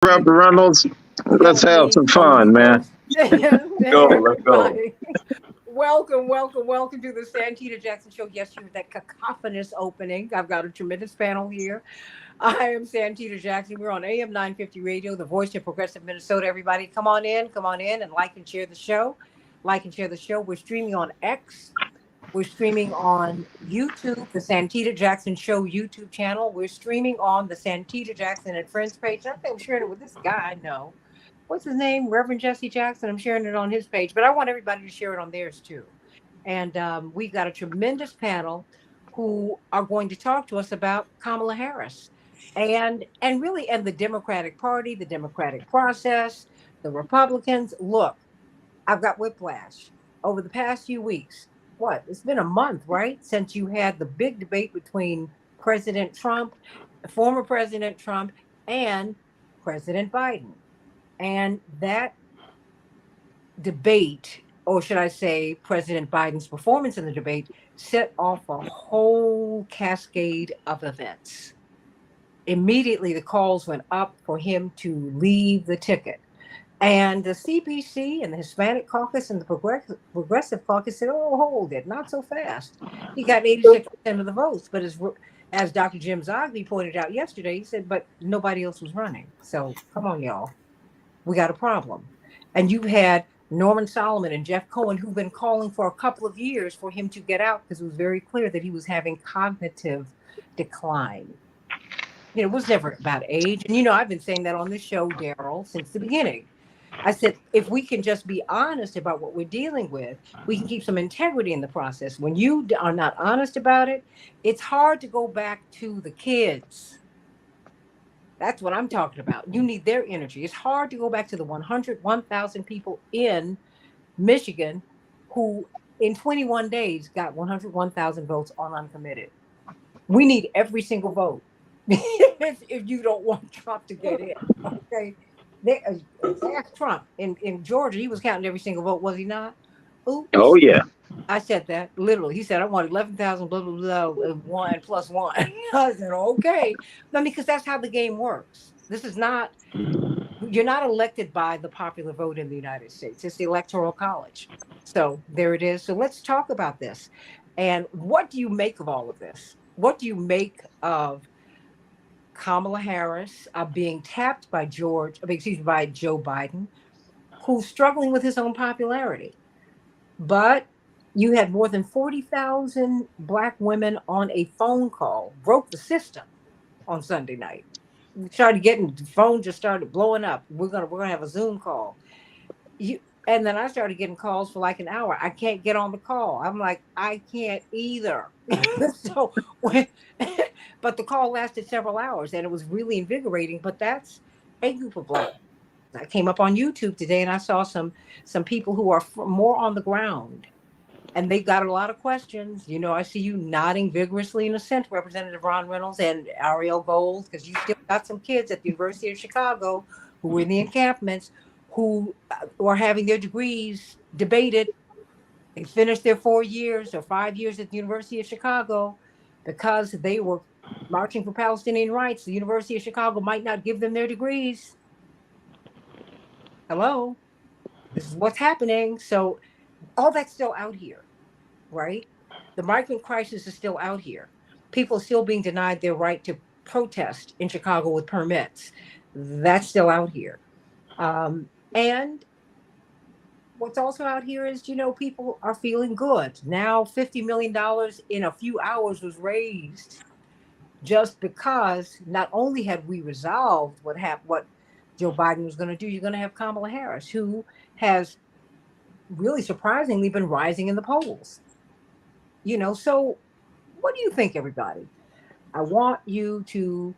Robert Reynolds. Let's have some fun, man. Go, let's go. Everybody. Welcome to the Santita Jackson Show. Yes, you heard that cacophonous opening. I've got a tremendous panel here. I am Santita Jackson. We're on AM 950 Radio, the voice of progressive Minnesota. Everybody, come on in, and like and share the show. Like and share the show. We're streaming on X. We're streaming on YouTube, the Santita Jackson Show YouTube channel. We're streaming on the Santita Jackson and Friends page. I think I'm sharing it with this guy I know. What's his name? Reverend Jesse Jackson. I'm sharing it on his page, but I want everybody to share it on theirs too. And we've got a tremendous panel who are going to talk to us about Kamala Harris and really and the Democratic Party, the Democratic process, the Republicans. Look, I've got whiplash over the past few weeks. What? It's been a month, right? Since you had the big debate between President Trump, former President Trump, and President Biden. And that debate, or should I say, President Biden's performance in the debate, set off a whole cascade of events. Immediately, the calls went up for him to leave the ticket. And the CPC and the Hispanic Caucus and the Progressive Caucus said, oh, hold it, not so fast. He got 86% of the votes. But as Dr. Jim Zogby pointed out yesterday, he said, but nobody else was running. So come on, y'all. We got a problem. And you've had Norman Solomon and Jeff Cohen, who've been calling for a couple of years for him to get out because it was very clear that he was having cognitive decline. You know, it was never about age. And, I've been saying that on this show, Daryl, since the beginning. I said, if we can just be honest about what we're dealing with, we can keep some integrity in the process. When you are not honest about it, it's hard to go back to the kids. That's what I'm talking about. You need their energy. It's hard to go back to the 101,000 people in Michigan who in 21 days got 101,000 votes on uncommitted. We need every single vote if you don't want Trump to get in. Okay. Ask Trump in Georgia. He was counting every single vote, was he not? Oops. Oh, yeah. I said that literally. He said, I want 11,000, blah, blah, blah, 1 plus 1. I said, okay. I mean, because that's how the game works. This is not, you're not elected by the popular vote in the United States. It's the Electoral College. So there it is. So let's talk about this. And what do you make of all of this? What do you make of Kamala Harris being tapped by Joe Biden, who's struggling with his own popularity? But you had more than 40,000 Black women on a phone call, broke the system on Sunday night. We started getting, the phone just started blowing up. We're gonna have a Zoom call. And then I started getting calls for like an hour. I can't get on the call. I'm like, I can't either. But the call lasted several hours and it was really invigorating. But that's a group of Black. I came up on YouTube today and I saw some people who are more on the ground. And they got a lot of questions. I see you nodding vigorously in assent, Representative Ron Reynolds and Ariel Gold, because you still got some kids at the University of Chicago who were in the encampments who are having their degrees debated. They finished their 4 years or 5 years at the University of Chicago because they were marching for Palestinian rights. The University of Chicago might not give them their degrees. Hello? This is what's happening. So all that's still out here, right? The migrant crisis is still out here. People are still being denied their right to protest in Chicago with permits. That's still out here. And what's also out here is, people are feeling good. Now $50 million in a few hours was raised just because not only had we resolved what Joe Biden was going to do, you're going to have Kamala Harris, who has really surprisingly been rising in the polls. So what do you think, everybody? I want you to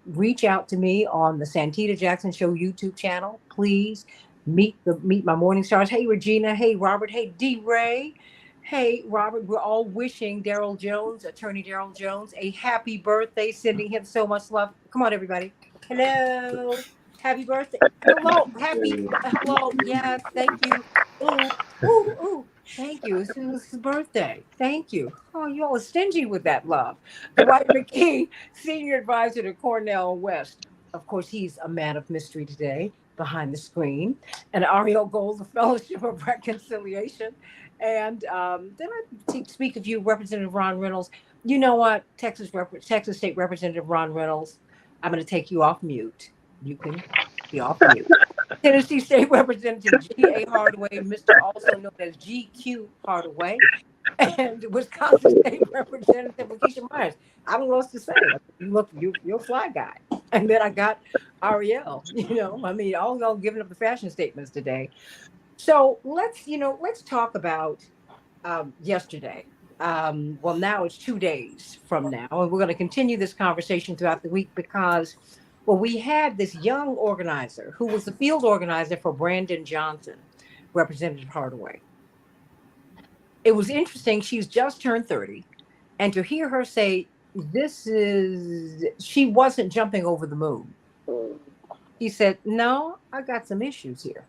reach out to me on the Santita Jackson Show YouTube channel. Please meet my morning stars. Hey, Regina. Hey, Robert. Hey, D-Ray. Hey, Robert. We're all wishing Daryl Jones, Attorney Daryl Jones, a happy birthday, sending him so much love. Come on, everybody. Hello. Happy birthday. Hello. Hello. Yes. Thank you. Ooh. Thank you. It's his birthday. Thank you. Oh, you all are stingy with that love. Dwight McKee, Senior Advisor to Cornell West. of course, he's a man of mystery today behind the screen, and Ariel Gold, the Fellowship of Reconciliation. And then I speak of you, Representative Ron Reynolds. You know what, Texas State Representative Ron Reynolds, I'm going to take you off mute. You can be off mute. Tennessee State Representative G.A. Hardaway, Mr. also known as G.Q. Hardaway, and Wisconsin State Representative Lakeisha Myers. I don't know what else to say. You're a fly guy. And then I got Ariel. I mean, all y'all giving up the fashion statements today. So let's talk about yesterday. Well, now it's 2 days from now, and we're going to continue this conversation throughout the week because, well, we had this young organizer who was the field organizer for Brandon Johnson, Representative Hardaway. It was interesting. She's just turned 30, and to hear her say she wasn't jumping over the moon. He said, no, I got some issues here,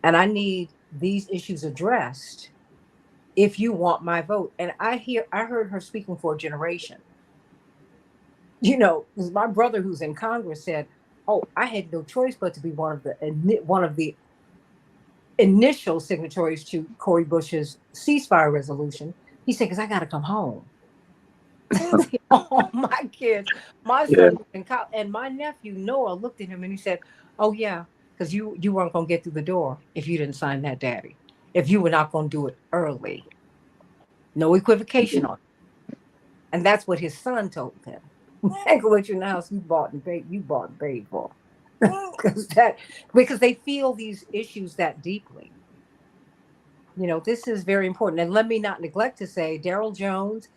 and I need these issues addressed if you want my vote. And I heard her speaking for a generation. My brother who's in Congress said, oh, I had no choice but to be one of the initial signatories to Cori Bush's ceasefire resolution. He said, because I got to come home. Oh, my kids, my son in college, and my nephew Noah looked at him and he said, oh yeah, because you weren't going to get through the door if you didn't sign that, Daddy. If you were not going to do it early. No equivocation on it. And that's what his son told him. Go with you in the house you bought and paid for. Because they feel these issues that deeply. This is very important. And let me not neglect to say Daryl Jones,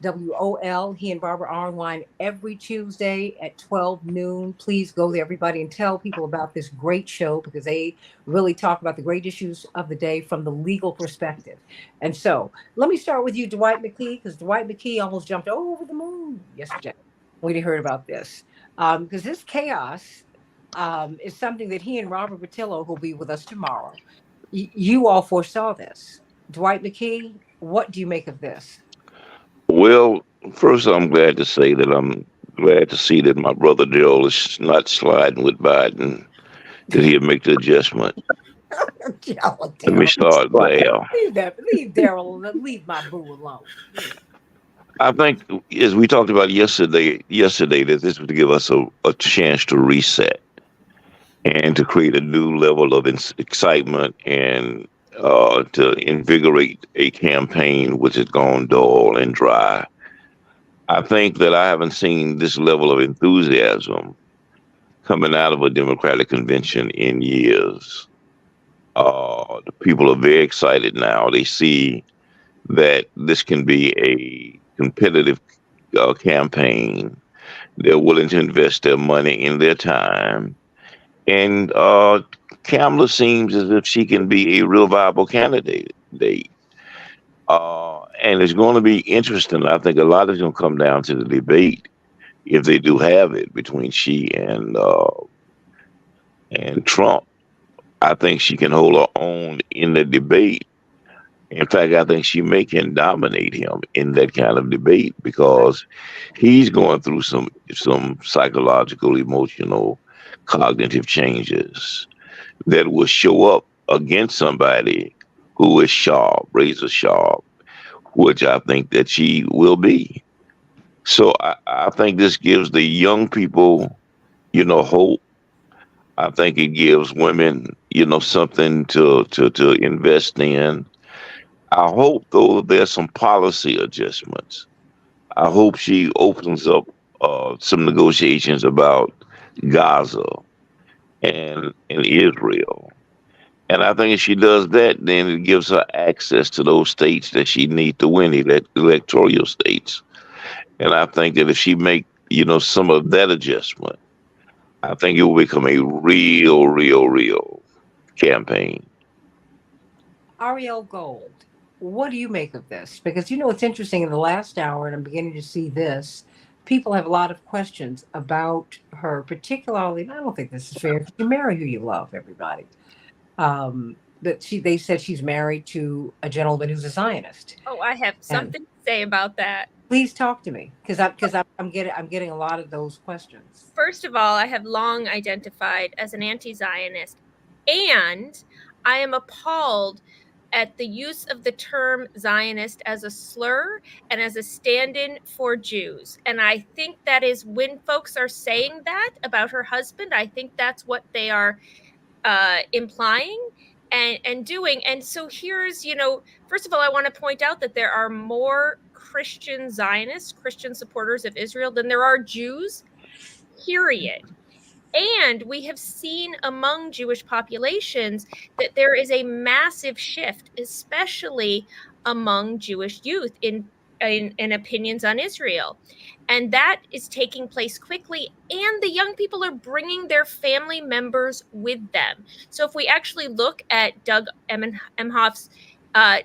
WOL, he and Barbara Arnwine every Tuesday at 12 noon. Please go there, everybody, and tell people about this great show because they really talk about the great issues of the day from the legal perspective. And so let me start with you, Dwight McKee, because Dwight McKee almost jumped over the moon yesterday. We heard about this because this chaos is something that he and Robert Patillo, who'll be with us tomorrow, you all foresaw this. Dwight McKee, what do you make of this? Well, first, I'm glad to see that my brother Daryl is not sliding with Biden, that he'll make the adjustment. Let me start there. Leave Daryl, leave my boo alone. I think, as we talked about yesterday, that this was to give us a chance to reset and to create a new level of excitement and to invigorate a campaign which has gone dull and dry. I think that I haven't seen this level of enthusiasm coming out of a Democratic convention in years. The people are very excited now. They see that this can be a competitive campaign. They're willing to invest their money and their time. And Kamala seems as if she can be a real viable candidate. And it's going to be interesting. I think a lot is going to come down to the debate, if they do have it, between she and Trump. I think she can hold her own in the debate. In fact, I think she can dominate him in that kind of debate because he's going through some psychological, emotional, cognitive changes that will show up against somebody who is sharp, razor sharp, which I think that she will be. So I think this gives the young people, hope. I think it gives women, something to invest in. I hope, though, there's some policy adjustments. I hope she opens up some negotiations about Gaza and Israel. And I think if she does that, then it gives her access to those states that she needs to win, electoral states. And I think that if she make, some of that adjustment, I think it will become a real campaign. Ariel Gold, what do you make of this? Because, it's interesting in the last hour, and I'm beginning to see this, people have a lot of questions about her, particularly, and I don't think this is fair, because you marry who you love, everybody. They said she's married to a gentleman who's a Zionist. Oh, I have something to say about that. Please talk to me, because I'm getting a lot of those questions. First of all, I have long identified as an anti-Zionist, and I am appalled at the use of the term Zionist as a slur and as a stand-in for Jews. And I think that is when folks are saying that about her husband, I think that's what they are implying and doing. And so here's, first of all, I want to point out that there are more Christian Zionists, Christian supporters of Israel than there are Jews, period. And we have seen among Jewish populations that there is a massive shift, especially among Jewish youth in opinions on Israel. And that is taking place quickly. And the young people are bringing their family members with them. So if we actually look at Doug Emhoff's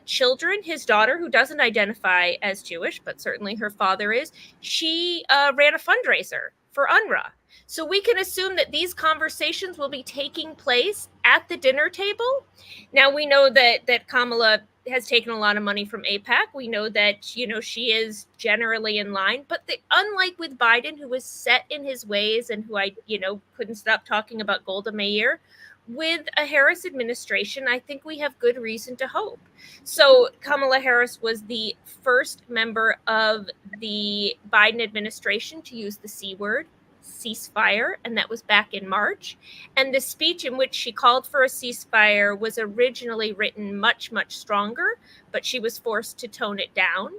children, his daughter, who doesn't identify as Jewish, but certainly her father is, she ran a fundraiser for UNRWA. So we can assume that these conversations will be taking place at the dinner table. Now, we know that Kamala has taken a lot of money from AIPAC. We know that, she is generally in line. But unlike with Biden, who was set in his ways and who couldn't stop talking about Golda Meir, with a Harris administration, I think we have good reason to hope. So Kamala Harris was the first member of the Biden administration to use the C word, ceasefire, and that was back in March. And the speech in which she called for a ceasefire was originally written much, much stronger, but she was forced to tone it down.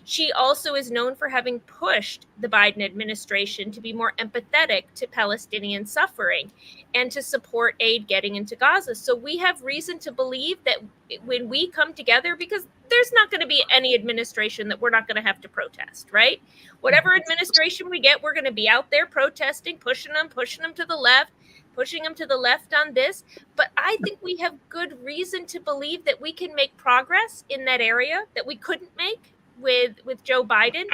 She also is known for having pushed the Biden administration to be more empathetic to Palestinian suffering and to support aid getting into Gaza. So we have reason to believe that when we come together, because there's not going to be any administration that we're not going to have to protest, right? Whatever administration we get, we're going to be out there protesting, pushing them to the left, pushing them to the left on this. But I think we have good reason to believe that we can make progress in that area that we couldn't make with Joe Biden.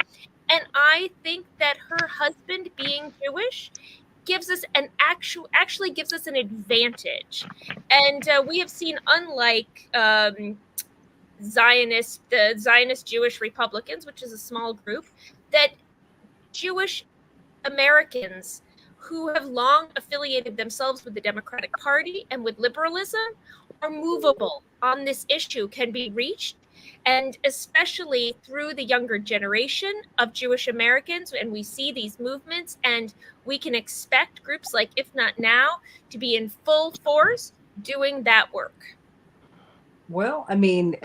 And I think that her husband being Jewish gives us actually gives us an advantage. And we have seen, unlike the Zionist Jewish Republicans, which is a small group, that Jewish Americans who have long affiliated themselves with the Democratic Party and with liberalism are movable on this issue, can be reached, and especially through the younger generation of Jewish Americans. And we see these movements, and we can expect groups like If Not Now to be in full force doing that work. Well, I mean,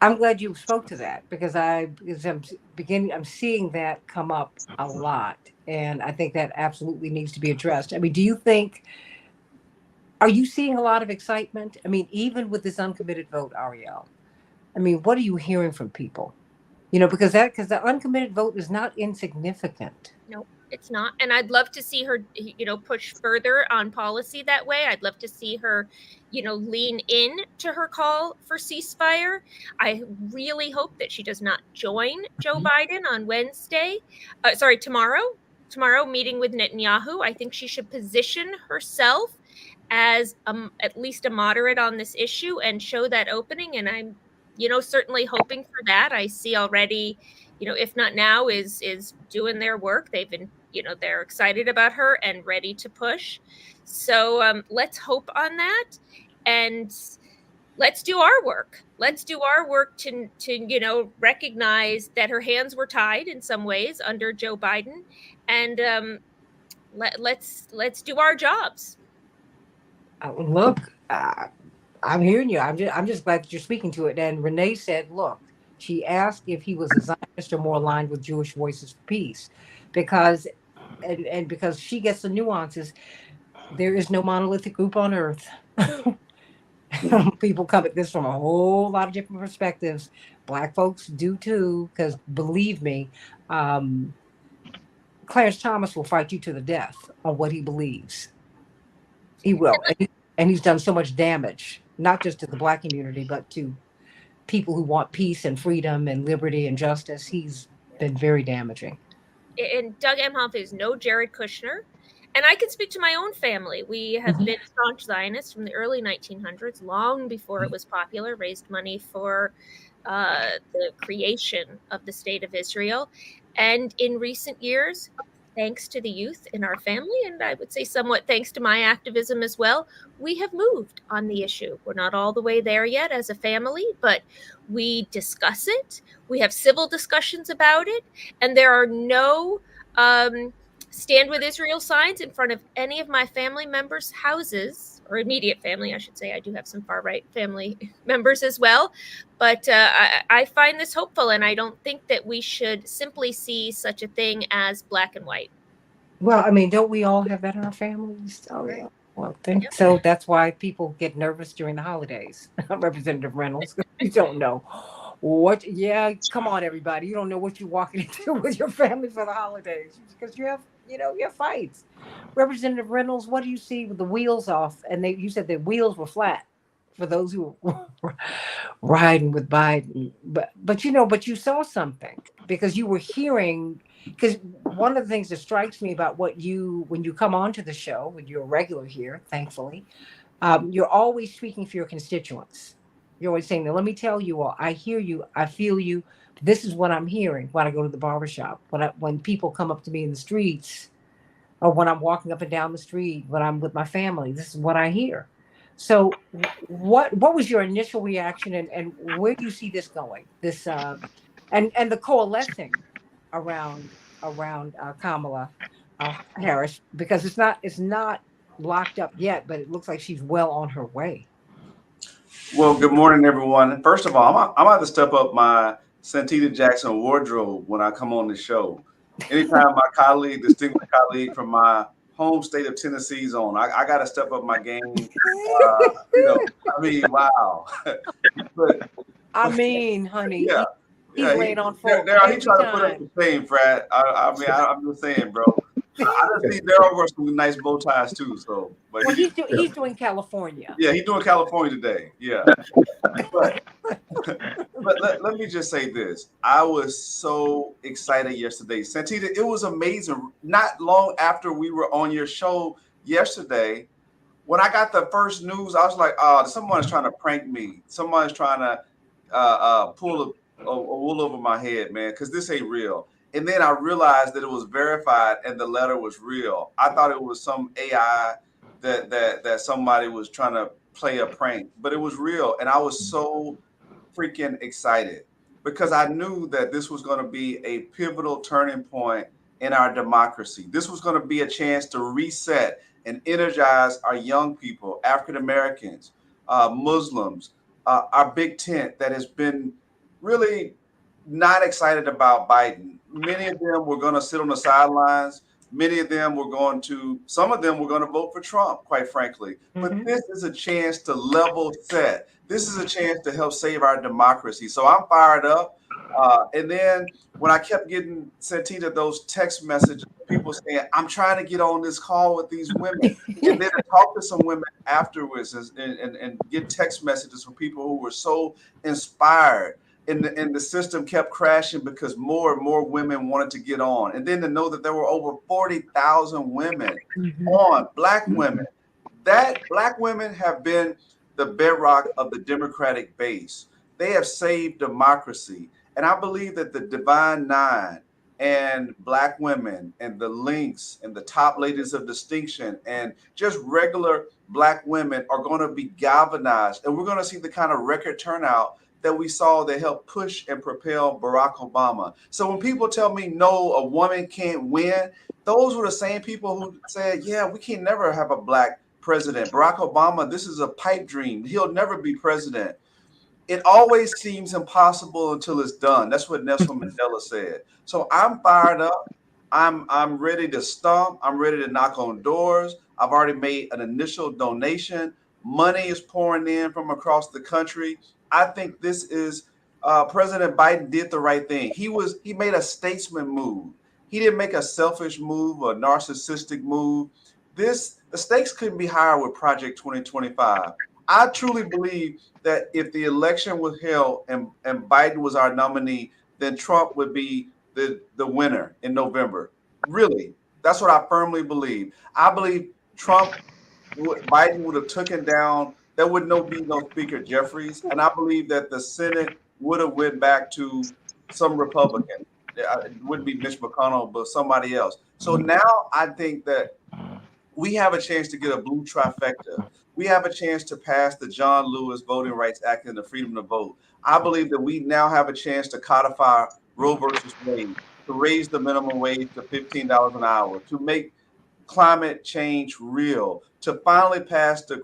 I'm glad you spoke to that, because I'm seeing that come up a lot. And I think that absolutely needs to be addressed. I mean, are you seeing a lot of excitement? I mean, even with this uncommitted vote, Ariel, I mean, what are you hearing from people? Because the uncommitted vote is not insignificant. No, it's not. And I'd love to see her, push further on policy that way. I'd love to see her, lean in to her call for ceasefire. I really hope that she does not join Joe Biden on tomorrow meeting with Netanyahu. I think she should position herself as at least a moderate on this issue and show that opening. And I'm, certainly hoping for that. I see already, If Not Now is doing their work. They've been, they're excited about her and ready to push. So let's hope on that, and let's do our work. Let's do our work to recognize that her hands were tied in some ways under Joe Biden, and let's do our jobs. Look, I'm hearing you. I'm just glad that you're speaking to it. And Renee said, look, she asked if he was a Zionist or more aligned with Jewish Voices for Peace, because she gets the nuances. There is no monolithic group on earth. People come at this from a whole lot of different perspectives. Black folks do too, because believe me, Clarence Thomas will fight you to the death on what he believes. He will. And he's done so much damage, not just to the Black community, but to people who want peace and freedom and liberty and justice. He's been very damaging. And Doug Emhoff is no Jared Kushner. And I can speak to my own family. We have been staunch Zionists from the early 1900s, long before it was popular, raised money for the creation of the State of Israel. And in recent years, thanks to the youth in our family, and I would say somewhat thanks to my activism as well, we have moved on the issue. We're not all the way there yet as a family, but we discuss it. We have civil discussions about it, and there are no Stand with Israel signs in front of any of my family members' houses, or immediate family, I should say. I do have some far right family members as well. But I find this hopeful, and I don't think that we should simply see such a thing as black and white. Well, I mean, don't we all have that in our families? Oh, yeah. Well, think so. That's why people get nervous during the holidays. Representative Reynolds, you don't know what. Yeah, come on, everybody. You don't know what you're walking into with your family for the holidays because you have fights. Representative Reynolds, what do you see with the wheels off? And you said the wheels were flat for those who were riding with Biden. But you saw something because you were hearing. Because one of the things that strikes me about when you come onto the show, when you're a regular here, thankfully, you're always speaking for your constituents. You're always saying, "Now, let me tell you all, I hear you, I feel you. This is what I'm hearing when I go to the barbershop, when people come up to me in the streets, or when I'm walking up and down the street, when I'm with my family. This is what I hear." So, what was your initial reaction, and where do you see this going? This and the coalescing around Kamala Harris, because it's not locked up yet, but it looks like she's well on her way. Well, good morning, everyone. First of all, I'm about to step up my Santita Jackson wardrobe when I come on the show. Anytime my distinguished colleague from my home state of Tennessee is on, I got to step up my game. Wow. Honey. Yeah. He's laid on full. He tried to put up the same, Frat. I'm just saying, bro. I just see Daryl wear some nice bow ties too. So, but he's doing California. Yeah, he's doing California today. Yeah. but let me just say this. I was so excited yesterday. Santita, it was amazing. Not long after we were on your show yesterday, when I got the first news, I was like, oh, someone's trying to prank me. Someone's trying to pull a wool over my head, man, because this ain't real. And then I realized that it was verified and the letter was real. I thought it was some AI that somebody was trying to play a prank, but it was real. And I was so freaking excited because I knew that this was going to be a pivotal turning point in our democracy. This was going to be a chance to reset and energize our young people, African Americans, Muslims, our big tent that has been really not excited about Biden. Many of them were going to sit on the sidelines. Some of them were going to vote for Trump, quite frankly. But this is a chance to level set. This is a chance to help save our democracy. So I'm fired up. And then when I kept getting Santita those text messages, people saying, I'm trying to get on this call with these women. And then I talked to some women afterwards and get text messages from people who were so inspired. And the system kept crashing because more and more women wanted to get on. And then to know that there were over 40,000 women on, black women, that black women have been the bedrock of the Democratic base. They have saved democracy. And I believe that the Divine Nine and black women and the links and the top ladies of distinction and just regular black women are going to be galvanized. And we're going to see the kind of record turnout that we saw that helped push and propel Barack Obama. So when people tell me, no, a woman can't win, those were the same people who said, yeah, we can never have a black president. Barack Obama, this is a pipe dream. He'll never be president. It always seems impossible until it's done. That's what Nelson Mandela said. So I'm fired up. I'm ready to stomp. I'm ready to knock on doors. I've already made an initial donation. Money is pouring in from across the country. I think this is President Biden did the right thing. He made a statesman move. He didn't make a selfish move, a narcissistic move. The stakes couldn't be higher with Project 2025. I truly believe that if the election was held and Biden was our nominee, then Trump would be the winner in November. Really, that's what I firmly believe. I believe Biden would have taken down. There would be no Speaker Jeffries, and I believe that the Senate would have went back to some Republican. It wouldn't be Mitch McConnell, but somebody else. So now I think that we have a chance to get a blue trifecta. We have a chance to pass the John Lewis Voting Rights Act and the freedom to vote. I believe that we now have a chance to codify Roe versus Wade, to raise the minimum wage to $15 an hour, to make climate change real, to finally pass the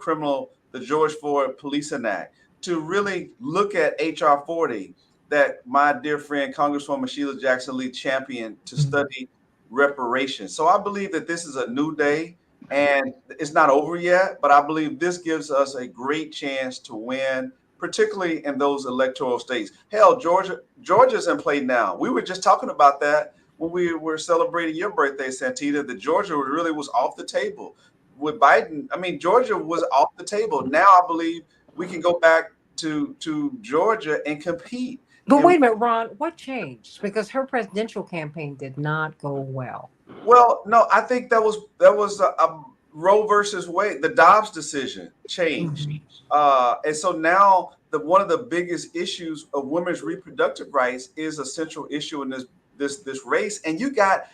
George Floyd Policing Act, to really look at HR 40 that my dear friend Congresswoman Sheila Jackson Lee championed to study reparations. So I believe that this is a new day, and it's not over yet, but I believe this gives us a great chance to win, particularly in those electoral states. Hell, Georgia's in play now. We were just talking about that when we were celebrating your birthday, Santita, that Georgia really was off the table. With Biden, I mean, Georgia was off the table. Now I believe we can go back to Georgia and compete. But wait a minute, Ron, what changed? Because her presidential campaign did not go well. Well, no, I think that was a Roe versus Wade. The Dobbs decision changed. And so now one of the biggest issues of women's reproductive rights is a central issue in this race. And you got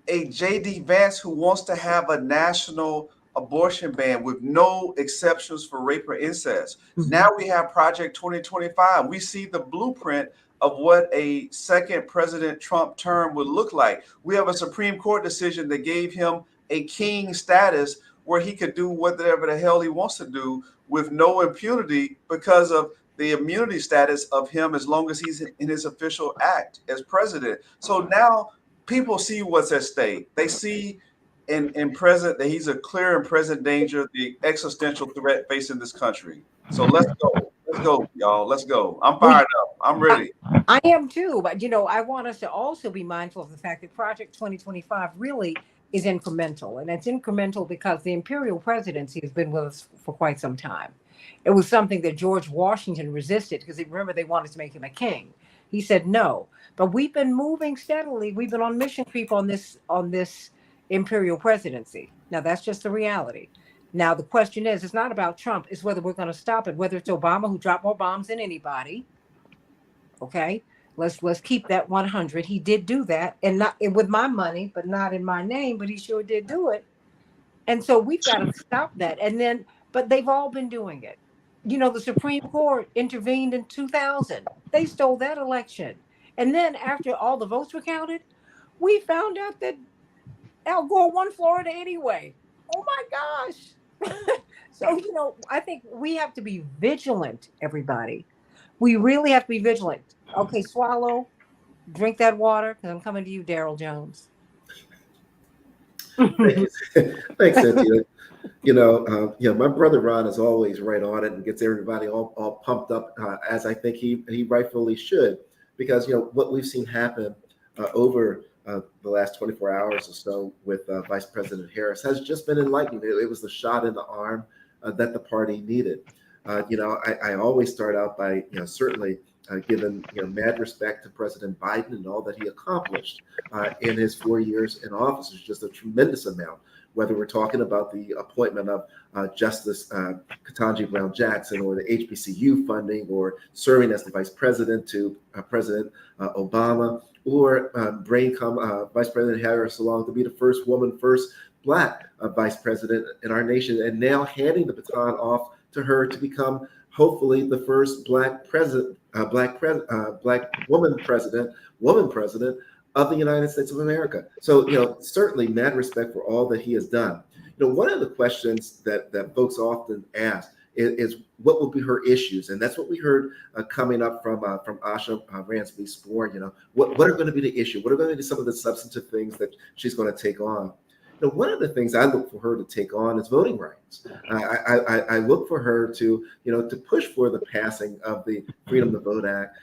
a J.D. Vance who wants to have a national abortion ban with no exceptions for rape or incest. Now we have Project 2025. We see the blueprint of what a second President Trump term would look like. We have a Supreme Court decision that gave him a king status where he could do whatever the hell he wants to do with no impunity because of the immunity status of him as long as he's in his official act as president. So now people see what's at stake. They see in present that he's a clear and present danger of the existential threat facing this country. So let's go. Let's go, y'all. Let's go. I'm fired up. I'm ready. I am too. But, I want us to also be mindful of the fact that Project 2025 really is incremental. And it's incremental because the imperial presidency has been with us for quite some time. It was something that George Washington resisted because remember, they wanted to make him a king. He said no. But we've been moving steadily. We've been on mission creep on this imperial presidency. Now, that's just the reality. Now, the question is, it's not about Trump. It's whether we're going to stop it, whether it's Obama, who dropped more bombs than anybody. Okay, let's keep that 100. He did do that, and not with my money, but not in my name, but he sure did do it. And so we've got to stop that. And then, but they've all been doing it. The Supreme Court intervened in 2000. They stole that election. And then after all the votes were counted, we found out that Al Gore won Florida anyway. Oh my gosh. So, I think we have to be vigilant, everybody. We really have to be vigilant. Okay, swallow, drink that water, because I'm coming to you, Daryl Jones. Thanks, Santita. My brother Ron is always right on it and gets everybody all pumped up, as I think he rightfully should, because what we've seen happen over the last 24 hours or so with Vice President Harris has just been enlightening. It was the shot in the arm that the party needed. I always start out by certainly giving mad respect to President Biden and all that he accomplished in his 4 years in office. It's just a tremendous amount. Whether we're talking about the appointment of Justice Ketanji Brown Jackson, or the HBCU funding, or serving as the vice president to President Obama, or bring Vice President Harris along to be the first woman, first Black vice president in our nation, and now handing the baton off to her to become hopefully the first Black woman president of the United States of America. So, certainly mad respect for all that he has done. One of the questions that folks often ask is what will be her issues? And that's what we heard coming up from Asha Ransby Spore. What are going to be the issue? What are going to be some of the substantive things that she's going to take on? One of the things I look for her to take on is voting rights. I look for her to push for the passing of the Freedom to Vote Act,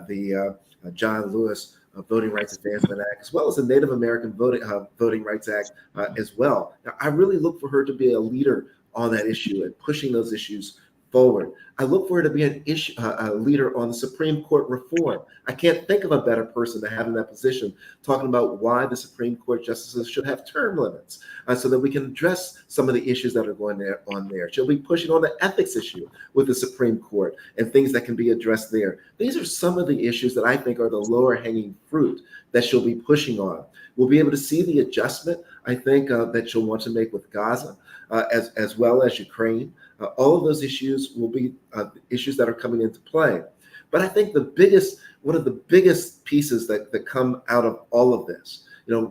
the John Lewis Voting Rights Advancement Act, as well as the Native American Voting Rights Act as well. Now, I really look for her to be a leader on that issue and pushing those issues forward. I look for her to be a leader on the Supreme Court reform. I can't think of a better person to have in that position, talking about why the Supreme Court justices should have term limits, so that we can address some of the issues that are going on there. She'll be pushing on the ethics issue with the Supreme Court and things that can be addressed there. These are some of the issues that I think are the lower hanging fruit that she'll be pushing on. We'll be able to see the adjustment, I think, that she'll want to make with Gaza, as well as Ukraine. All of those issues will be issues that are coming into play. But I think one of the biggest pieces that come out of all of this,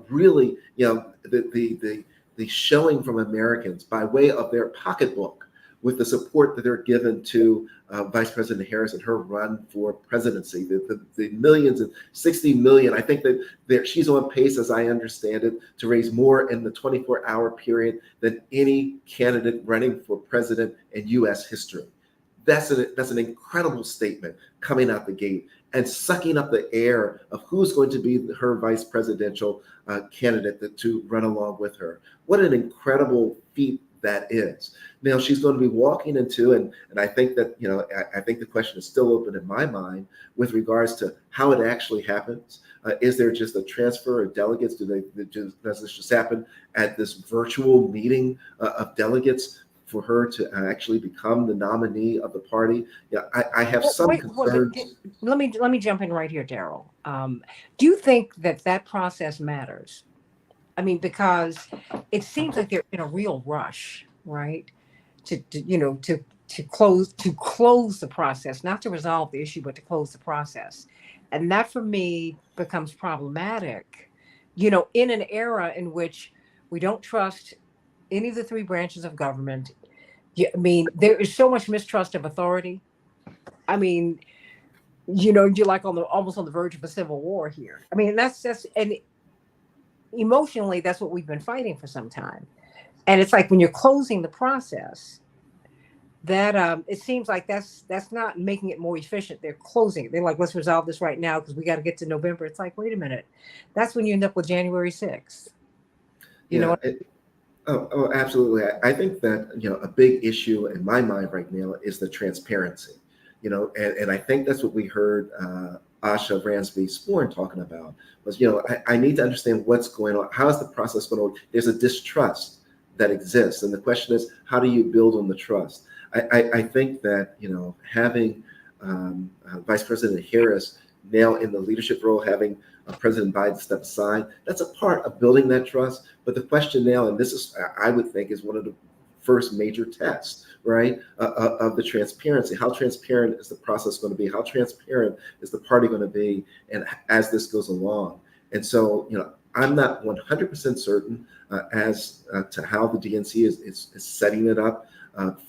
really, the showing from Americans by way of their pocketbook with the support that they're given to Vice President Harris and her run for presidency, the millions and 60 million. I think that she's on pace, as I understand it, to raise more in the 24-hour period than any candidate running for president in U.S. history. That's an incredible statement coming out the gate and sucking up the air of who's going to be her vice presidential candidate to run along with her. What an incredible feat that is. Now she's going to be walking into, and I think that, I think the question is still open in my mind with regards to how it actually happens. Is there just a transfer of delegates? Does this just happen at this virtual meeting of delegates for her to actually become the nominee of the party? I have some concerns. Let me jump in right here, Daryl. Do you think that process matters? I mean, because it seems like they're in a real rush, right? To close the process, not to resolve the issue, but to close the process. And that for me becomes problematic, in an era in which we don't trust any of the three branches of government. I mean, there is so much mistrust of authority. I mean, you're like almost on the verge of a civil war here. I mean, and emotionally, that's what we've been fighting for some time. And it's like when you're closing the process, that it seems like that's not making it more efficient. They're closing it. They're like, let's resolve this right now because we got to get to November. It's like, wait a minute. That's when you end up with January 6th. You know what? Oh, absolutely. I think that, a big issue in my mind right now is the transparency, and I think that's what we heard Asha Ransby Sporn talking about was, I need to understand what's going on. How is the process going on? There's a distrust that exists. And the question is, how do you build on the trust? I think that, having Vice President Harris now in the leadership role, having President Biden step aside, that's a part of building that trust. But the question now, and this is, I would think, is one of the first major tests, right, of the transparency. How transparent is the process going to be? How transparent is the party going to be? And as this goes along. And so, I'm not 100% certain as to how the DNC is setting it up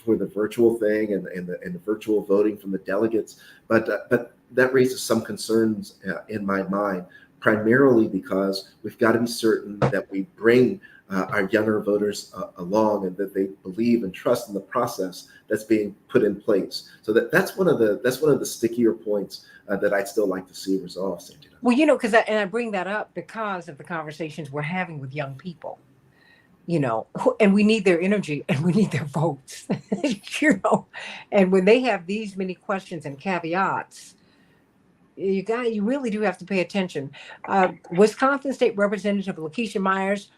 for the virtual thing and the virtual voting from the delegates. But that raises some concerns in my mind, primarily because we've got to be certain that we bring our younger voters along and that they believe and trust in the process that's being put in place. So that's one of the stickier points that I'd still like to see resolved, Santita. Well, because I bring that up because of the conversations we're having with young people, and we need their energy and we need their votes, and when they have these many questions and caveats, you really do have to pay attention. Wisconsin State Representative Lakeisha Myers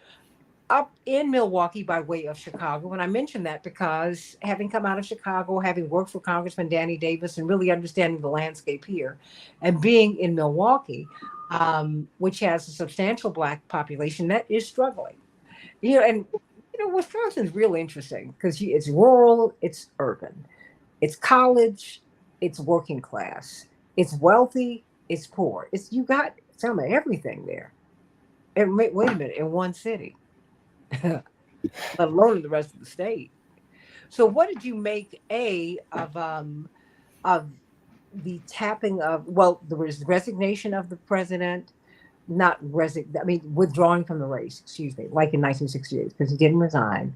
up in Milwaukee by way of Chicago. And I mention that because having come out of Chicago, having worked for Congressman Danny Davis and really understanding the landscape here and being in Milwaukee, which has a substantial Black population that is struggling, Wisconsin's real interesting because it's rural, it's urban, it's college, it's working class, it's wealthy, it's poor. You got some of everything there. And wait a minute, in one city. Let alone in the rest of the state. So what did you make of the tapping of, there was the resignation of the president, withdrawing from the race, like in 1968, because he didn't resign.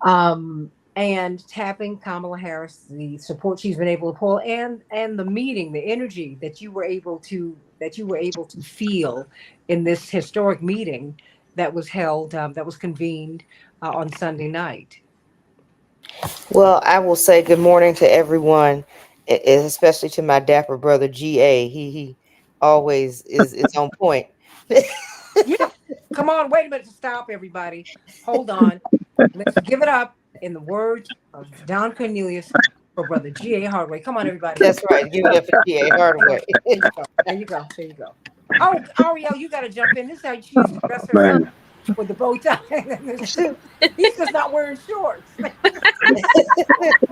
And tapping Kamala Harris, the support she's been able to pull, and the meeting, the energy that you were able to feel in this historic meeting that was held, that was convened on Sunday night. Well, I will say good morning to everyone, especially to my dapper brother GA. He always is on point. Yeah. Come on, wait a minute. Stop, everybody. Hold on. Let's give it up in the words of Don Cornelius for Brother G.A. Hardaway. Come on, everybody. That's right. Give it up for GA Hardaway. There you go. There you go. There you go. Oh, Ariel, you got to jump in. This is how she used to dress her son Man, with the bow tie. He's just not wearing shorts.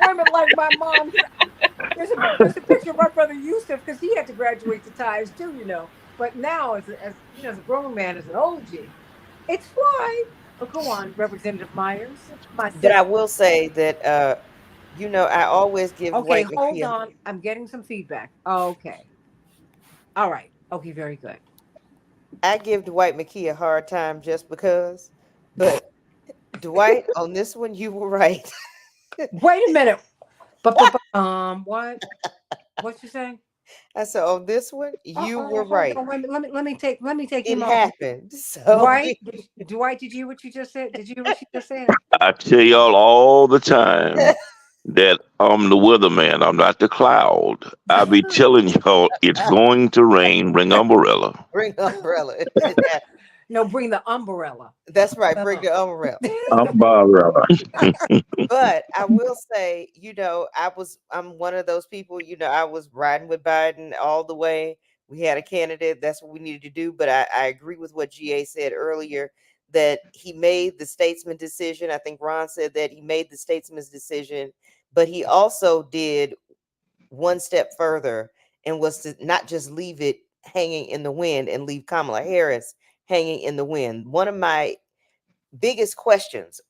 Women like my mom. There's a picture of my brother Yusuf because he had to graduate to ties too, you know. But now, as you know, as a grown man, as an OG, it's fly. Oh, go on, Representative Myers. My But sister. I will say that I always give Okay, White hold Makia. on. I'm getting some feedback. Okay. All right. Okay, very good. I give Dwight McKee a hard time just because. But Dwight, on this one, you were right. Wait a minute. What? What you saying? I said on this one, you were Hold right. on. Wait a minute. Let me take It him off. happened. So Dwight, did you hear what you just said? Did you hear what she just said? I tell y'all all the time that I'm the weatherman. I'm not the cloud. I be telling y'all it's going to rain. Bring umbrella. bring the umbrella. No, bring the umbrella. That's right. Bring the umbrella. umbrella. But I will say, I'm one of those people, I was riding with Biden all the way. We had a candidate. That's what we needed to do. But I agree with what GA said earlier, that he made the statesman decision. I think Ron said that he made the statesman's decision, but he also did one step further and was to not just leave it hanging in the wind and leave Kamala Harris hanging in the wind. One of my biggest questions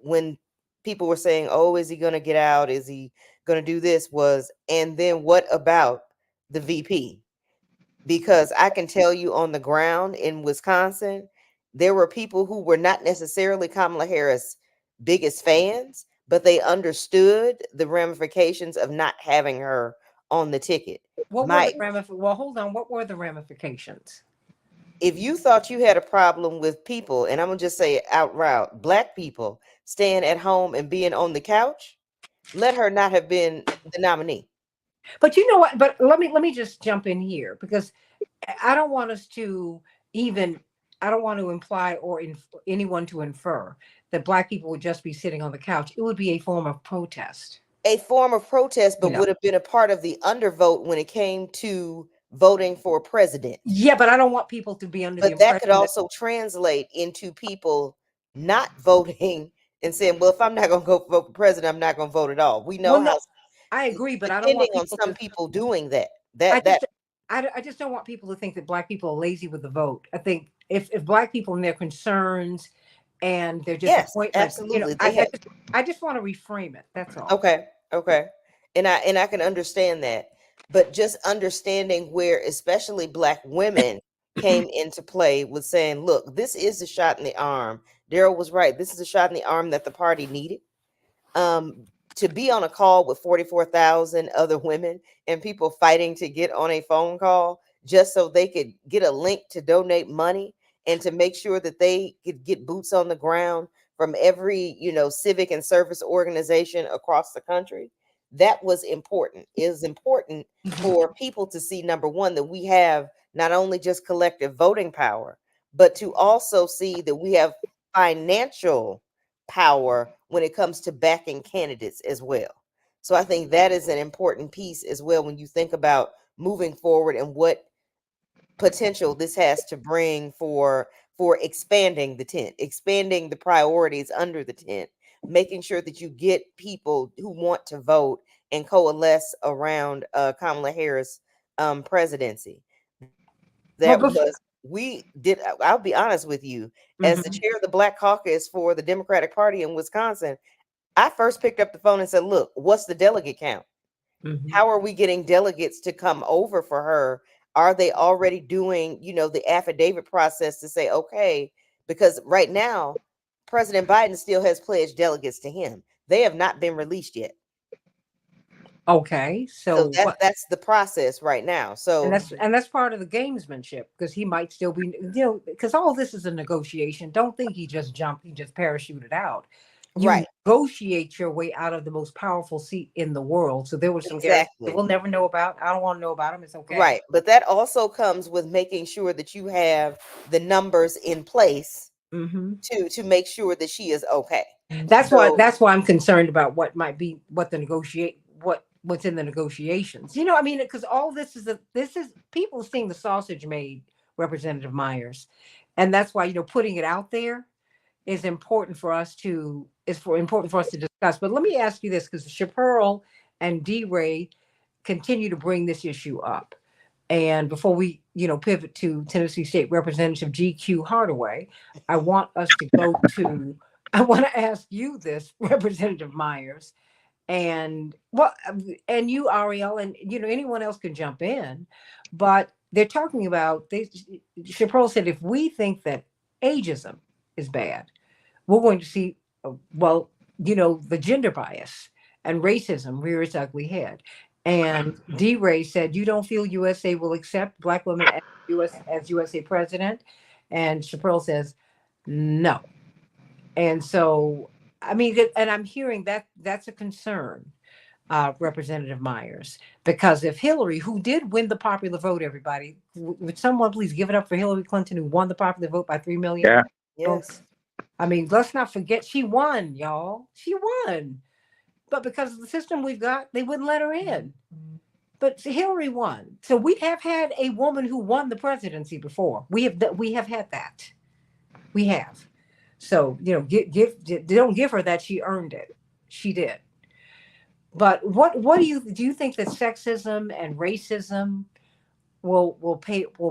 when people were saying, "Oh, is he going to get out? Is he going to do this?" was, and then what about the VP? Because I can tell you on the ground in Wisconsin, there were people who were not necessarily Kamala Harris' biggest fans, but they understood the ramifications of not having her on the ticket. What were My the ramifications? Well, hold on. What were the ramifications? If you thought you had a problem with people, and I'm gonna just say it outright, black people staying at home and being on the couch, let her not have been the nominee. But you know what? But let me just jump in here because I don't want us to even. I don't want to imply or anyone to infer that black people would just be sitting on the couch. It would be a form of protest. A form of protest, but You know. would have been a part of the undervote when it came to voting for president. Yeah, but I don't want people to be under the But that impression could also translate into people not voting and saying, "Well, if I'm not going to go vote for president, I'm not going to vote at all." We know Well, no, how, I agree, but I don't depending want on people some to. people doing that. I just don't want people to think that black people are lazy with the vote. I think if black people and their concerns and their Yes, disappointment, absolutely. They have. I just want to reframe it. That's all. Okay. And I can understand that. But just understanding where especially black women came into play with saying, look, this is a shot in the arm. Daryl was right. This is a shot in the arm that the party needed. To be on a call with 44,000 other women and people fighting to get on a phone call just so they could get a link to donate money and to make sure that they could get boots on the ground from every, civic and service organization across the country. That was important. It was important for people to see, number one, that we have not only just collective voting power, but to also see that we have financial power when it comes to backing candidates as well. So I think that is an important piece as well when you think about moving forward and what potential this has to bring for expanding the tent, expanding the priorities under the tent, making sure that you get people who want to vote and coalesce around Kamala Harris presidency. That was we did. I'll be honest with you, as the chair of the Black Caucus for the Democratic Party in Wisconsin, I first picked up the phone and said, look, what's the delegate count? How are we getting delegates to come over for her? Are they already doing, the affidavit process to say, okay, because right now, President Biden still has pledged delegates to him. They have not been released yet. Okay, so that's the process right now. So and that's part of the gamesmanship because he might still be, because all this is a negotiation. Don't think he just jumped, he just parachuted out. Right. negotiate your way out of the most powerful seat in the world. So there were some guarantees that Exactly. we'll never know about. I don't want to know about them. It's okay. Right. But that also comes with making sure that you have the numbers in place Hmm. to make sure that she is okay. That's why So I'm concerned about what might be what the negotiate what's in the negotiations. I mean, because all this is people seeing the sausage made, Representative Myers, and that's why putting it out there is important for us to discuss. But let me ask you this, because Chaparral and D. Ray continue to bring this issue up. And before we, pivot to Tennessee State Representative G.Q. Hardaway, I want to ask you this, Representative Myers, and you, Ariel, and anyone else can jump in, but they're talking about Chaparral said if we think that ageism is bad, we're going to see, the gender bias and racism rear its ugly head. And D. Ray said, you don't feel USA will accept Black women as USA president? And Chaparral says, no. And so, I mean, and I'm hearing that that's a concern, Representative Myers, because if Hillary, who did win the popular vote, everybody, would someone please give it up for Hillary Clinton, who won the popular vote by 3 million Yeah. votes? yes. I mean, let's not forget she won, y'all. She won. But because of the system we've got, they wouldn't let her in. But Hillary won. So we have had a woman who won the presidency before. We have had that. We have. So, don't give her that. She earned it. She did. But what do you think that sexism and racism will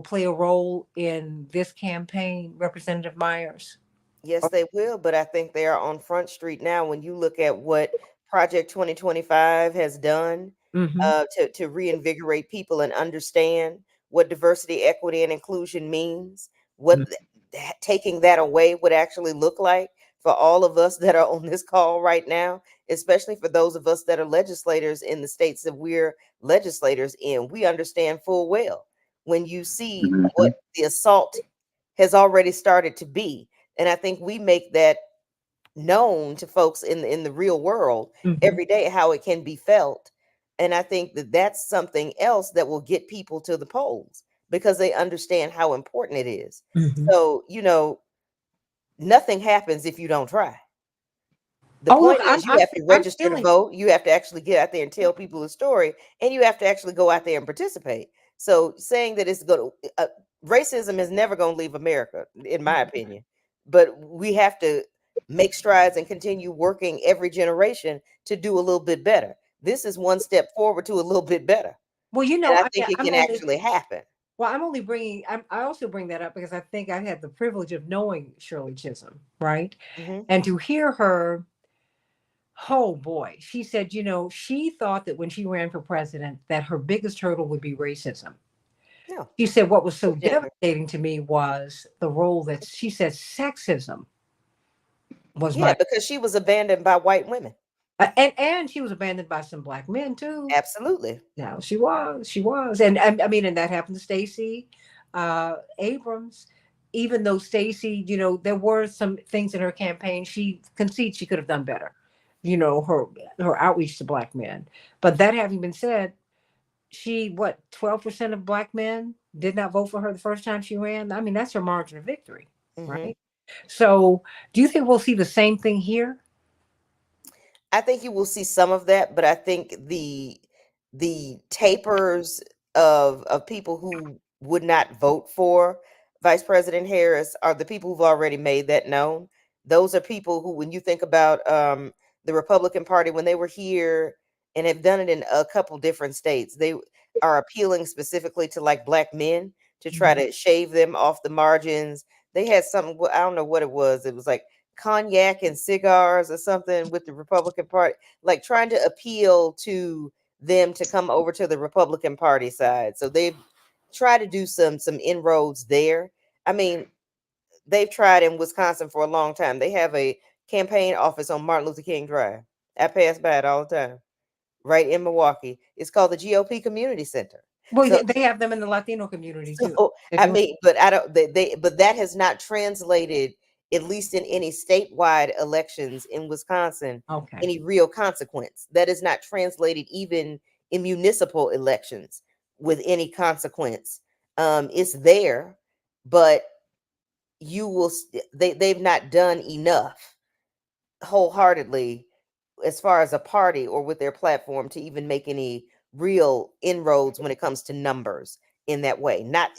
play a role in this campaign, Representative Myers? Yes, they will, but I think they are on Front Street now. When you look at what Project 2025 has done Mm-hmm. to reinvigorate people and understand what diversity, equity, and inclusion means, what taking that away would actually look like for all of us that are on this call right now, especially for those of us that are legislators in the states that we're legislators in. We understand full well when you see Mhm. what the assault has already started to be. And I think we make that known to folks in the real world Mm-hmm. every day, how it can be felt. And I think that that's something else that will get people to the polls because they understand how important it is. Mm-hmm. So, nothing happens if you don't try. The Oh, point look, is you have to I'm register to feeling. vote. You have to actually get out there and tell people the story, and you have to actually go out there and participate. So saying that it's going to racism is never going to leave America, in my opinion. But we have to make strides and continue working every generation to do a little bit better. This is one step forward to a little bit better, Well, and I think it can actually happen. Well, I'm only bringing. I also bring that up because I think I had the privilege of knowing Shirley Chisholm, right? Hmm. And to hear her, oh boy, she said, she thought that when she ran for president, that her biggest hurdle would be racism. Yeah, She said what was so different. devastating to me was the role that she said sexism was Yeah, because she was abandoned by white women. and she was abandoned by some Black men too. Absolutely. No, she was, and I mean, and that happened to Stacey Abrams. Even though Stacey, there were some things in her campaign she concedes she could have done better. Her outreach to Black men. But that having been said, 12% of Black men did not vote for her the first time she ran. I mean, that's her margin of victory, right? So, do you think we'll see the same thing here? I think you will see some of that, but I think the tapers of people who would not vote for Vice President Harris are the people who've already made that known. Those are people who, when you think about the Republican Party, when they were here and have done it in a couple different states, they are appealing specifically to like Black men to try to shave them off the margins. They had something, I don't know what it was. It was like cognac and cigars or something with the Republican Party, like trying to appeal to them to come over to the Republican Party side. So they've tried to do some inroads there. I mean, they've tried in Wisconsin for a long time. They have a campaign office on Martin Luther King Drive. I pass by it all the time. Right in Milwaukee. It's called the GOP Community Center. Well, So, they have them in the Latino community too. I mean, but I don't. But that has not translated at least in any statewide elections in Wisconsin, Okay. any real consequence. That is not translated even in municipal elections with any consequence. It's there, but you will, they've not done enough wholeheartedly as far as a party or with their platform to even make any real inroads when it comes to numbers in that way. Not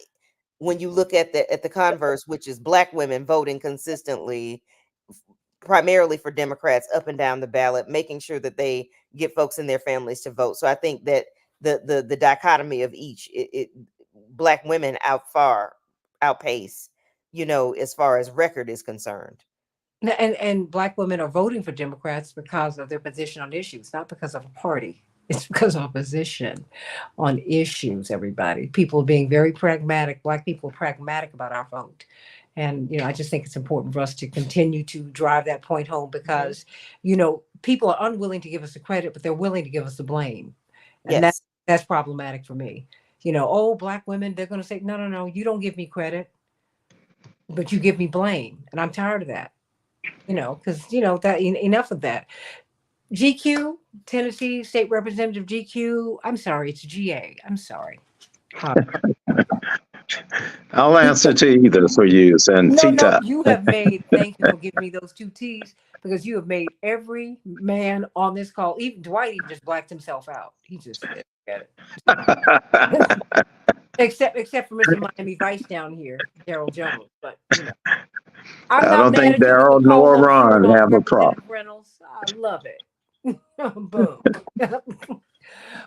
when you look at the converse, which is Black women voting consistently, primarily for Democrats up and down the ballot, making sure that they get folks in their families to vote. So I think that the dichotomy of each, Black women outpace, as far as record is concerned. And Black women are voting for Democrats because of their position on issues, not because of a party. It's because of a position on issues, everybody. People are being very pragmatic. Black people are pragmatic about our vote. And, I just think it's important for us to continue to drive that point home because, people are unwilling to give us the credit, but they're willing to give us the blame. And Yes. that's problematic for me. Oh, Black women, they're going to say, no, you don't give me credit, but you give me blame. And I'm tired of that. Because, that enough of that. GQ, Tennessee State Representative GQ. I'm sorry, it's GA. I'm sorry. I'll answer to either for you, Santita. No, you have made, thank you for giving me those 2 T's, because you have made every man on this call, even Dwight even just blacked himself out. He just said, forget it. Except for Mr. Miami Vice down here, Daryl Jones. But, I'm I not don't think managing with Daryl the nor polo Ron shirt on, have a problem. Representative Reynolds. I love it. Boom.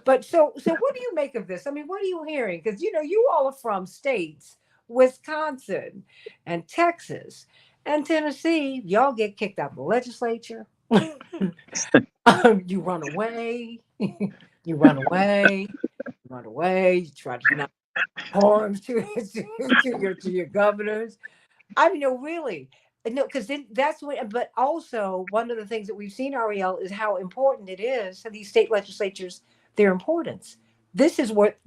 But so what do you make of this? I mean, what are you hearing? Because you all are from states, Wisconsin and Texas and Tennessee. Y'all get kicked out of the legislature. You run away. You try to deny harms to your governors. I mean, no, really. No, because then that's what, but also one of the things that we've seen, Ariel, is how important it is to these state legislatures, their importance. This is what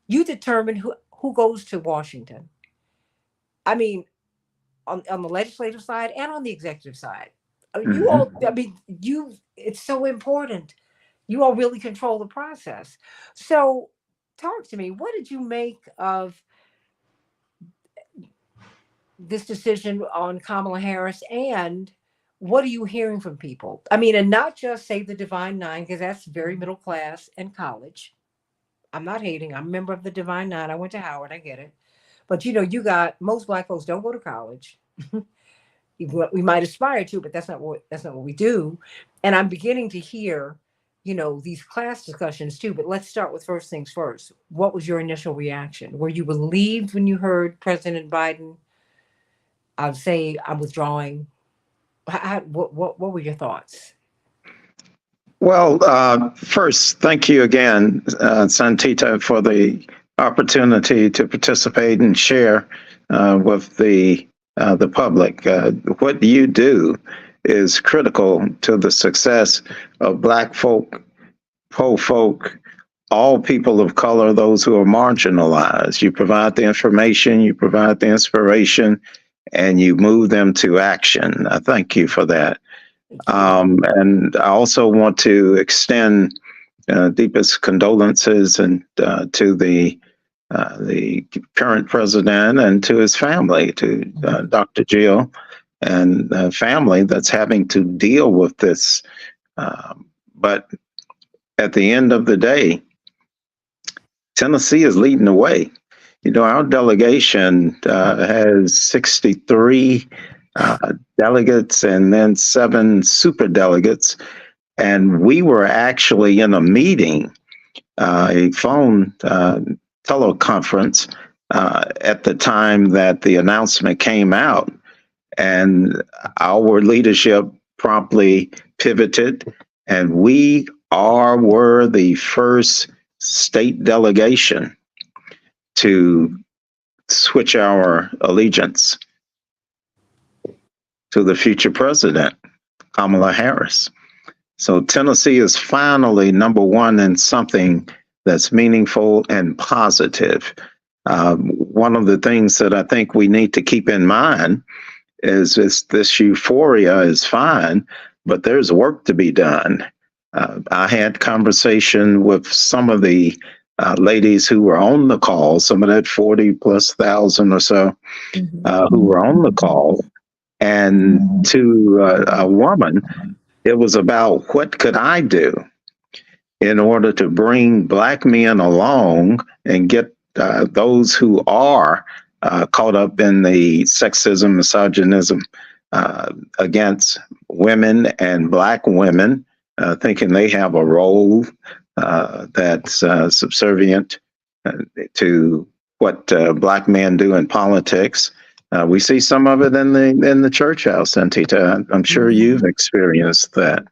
you determine who goes to Washington. I mean, on the legislative side and on the executive side. It's so important. You all really control the process. So talk to me. What did you make of this decision on Kamala Harris, and what are you hearing from people? I mean, and not just say the Divine Nine, because that's very middle class and college. I'm not hating. I'm a member of the Divine Nine. I went to Howard. I get it. But you got most Black folks don't go to college. We might aspire to, but that's not what we do. And I'm beginning to hear, these class discussions too. But let's start with first things first. What was your initial reaction? Were you relieved when you heard President Biden I'd say I'm withdrawing? What were your thoughts? Well, first, thank you again, Santita, for the opportunity to participate and share with the public. What you do is critical to the success of Black folk, po folk, all people of color, those who are marginalized. You provide the information, you provide the inspiration, and you move them to action. I thank you for that. And I also want to extend deepest condolences and to the current president and to his family, to Dr. Jill and family that's having to deal with this. But at the end of the day, Tennessee is leading the way. Our delegation has 63 delegates and then 7 super delegates. And we were actually in a meeting, a phone teleconference at the time that the announcement came out. And our leadership promptly pivoted, and we were the first state delegation to switch our allegiance to the future president, Kamala Harris. So Tennessee is finally number one in something that's meaningful and positive. One of the things that I think we need to keep in mind is this euphoria is fine, but there's work to be done. I had conversation with some of the ladies who were on the call, some of that 40,000+ or so, who were on the call. And to a woman, it was about what could I do in order to bring Black men along and get those who are caught up in the sexism, misogynism against women and Black women, thinking they have a role that's subservient to what Black men do in politics. We see some of it in the church house, Santita. I'm sure you've experienced that.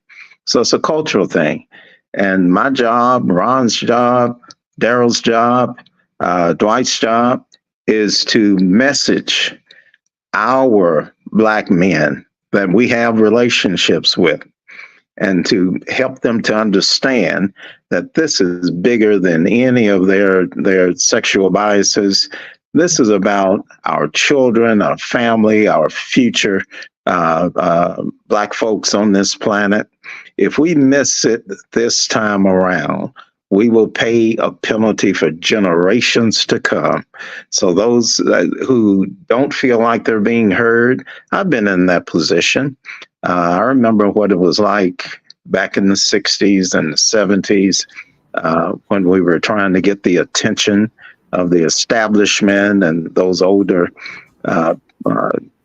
So it's a cultural thing. And my job, Ron's job, Daryl's job, Dwight's job is to message our Black men that we have relationships with, and to help them to understand that this is bigger than any of their sexual biases. This is about our children, our family, our future Black folks on this planet. If we miss it this time around, we will pay a penalty for generations to come. So those who don't feel like they're being heard, I've been in that position. I remember what it was like back in the 60s and the 70s when we were trying to get the attention of the establishment and those older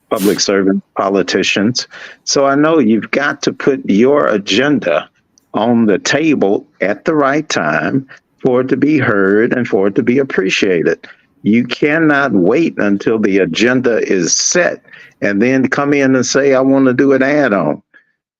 public servant politicians. So I know you've got to put your agenda on the table at the right time for it to be heard and for it to be appreciated. You cannot wait until the agenda is set and then come in and say, I want to do an add-on.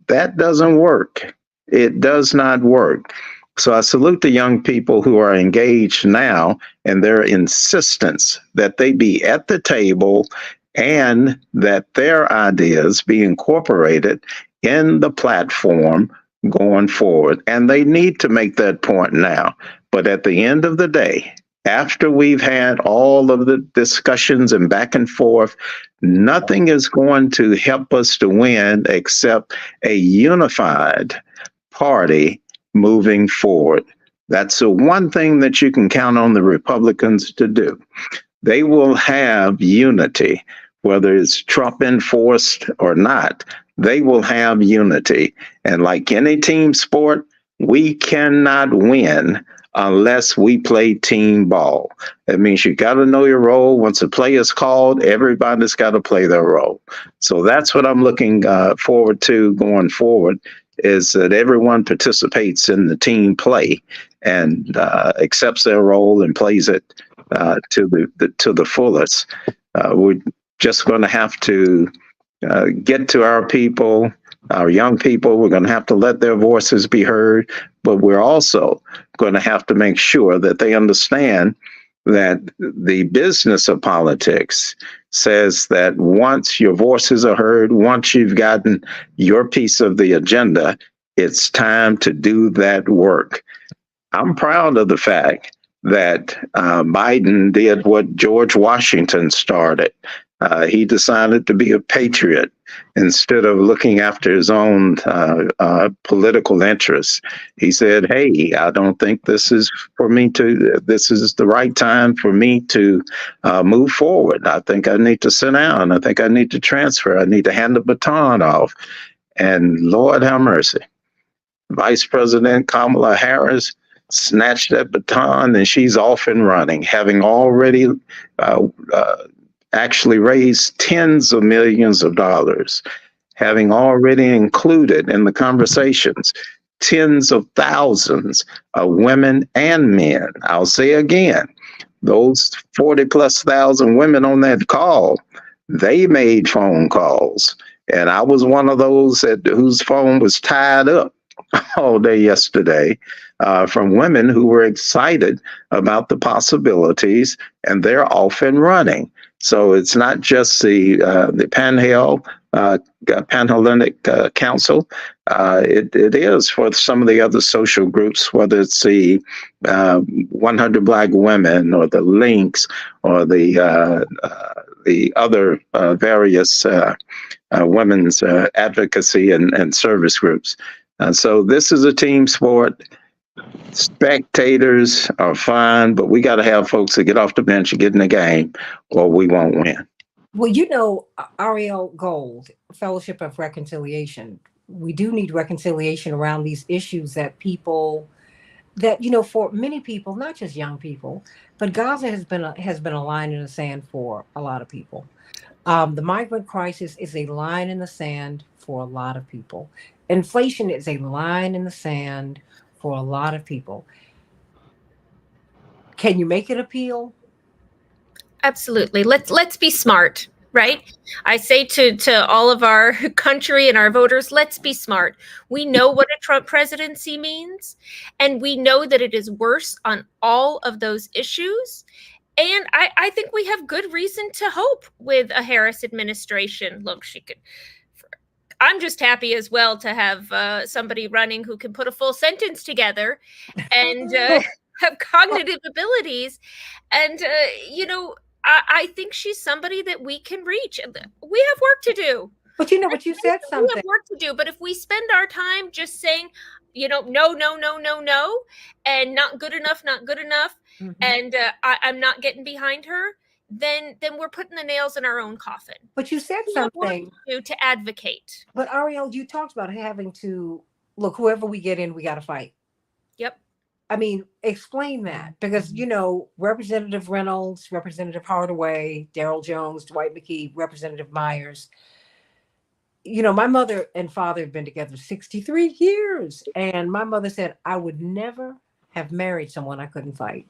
That doesn't work. It does not work. So I salute the young people who are engaged now and their insistence that they be at the table and that their ideas be incorporated in the platform going forward. And they need to make that point now. But at the end of the day, after we've had all of the discussions and back and forth, nothing is going to help us to win except a unified party moving forward. That's the one thing that you can count on the Republicans to do. They will have unity, whether it's Trump enforced or not. They will have unity. And like any team sport, we cannot win unless we play team ball. That means you got to know your role. Once a play is called, everybody's got to play their role. So that's what I'm looking forward to going forward, is that everyone participates in the team play and accepts their role and plays it to the fullest. We're just going to have to get to our people, our young people. We're going to have to let their voices be heard, but we're also going to have to make sure that they understand that the business of politics says that once your voices are heard, once you've gotten your piece of the agenda, it's time to do that work. I'm proud of the fact that Biden did what George Washington started. He decided to be a patriot instead of looking after his own political interests. He said, hey, I don't think this is the right time for me to move forward. I think I need to sit down. I think I need to transfer. I need to hand the baton off. And Lord have mercy, Vice President Kamala Harris snatched that baton and she's off and running, having already actually raised tens of millions of dollars, having already included in the conversations tens of thousands of women and men. I'll say again, those 40,000+ women on that call, they made phone calls. And I was one of those whose phone was tied up all day yesterday from women who were excited about the possibilities, and they're off and running. So it's not just the Panhellenic Council. It is for some of the other social groups, whether it's the 100 Black Women or the Links or the the other various women's advocacy and service groups. So this is a team sport. Spectators are fine, but we got to have folks that get off the bench and get in the game, or we won't win. Well, you know, Ariel Gold, Fellowship of Reconciliation, we do need reconciliation around these issues that people, that, you know, for many people, not just young people, but Gaza has been a line in the sand for a lot of people. The migrant crisis is a line in the sand for a lot of people. Inflation is a line in the sand for a lot of people. Can you make it appeal? Absolutely. Let's be smart, right? I say to all of our country and our voters, let's be smart. We know what a Trump presidency means, and we know that it is worse on all of those issues. And I think we have good reason to hope with a Harris administration. Look, I'm just happy as well to have somebody running who can put a full sentence together and have cognitive abilities. And, you know, I think she's somebody that we can reach. We have work to do. But you know, but you said We something. have work to do. But if we spend our time just saying, you know, no, and not good enough, Mhm. and I'm not getting behind her, then we're putting the nails in our own coffin. But you said We have work something. to do to advocate. But Ariel, you talked about having to look, whoever we get in, we got to fight. Yep. I mean, explain that, because, you know, Representative Reynolds, Representative Hardaway, Darrell Jones, Dwight McKee, Representative Myers. You know, my mother and father have been together 63 years. And my mother said, I would never have married someone I couldn't fight.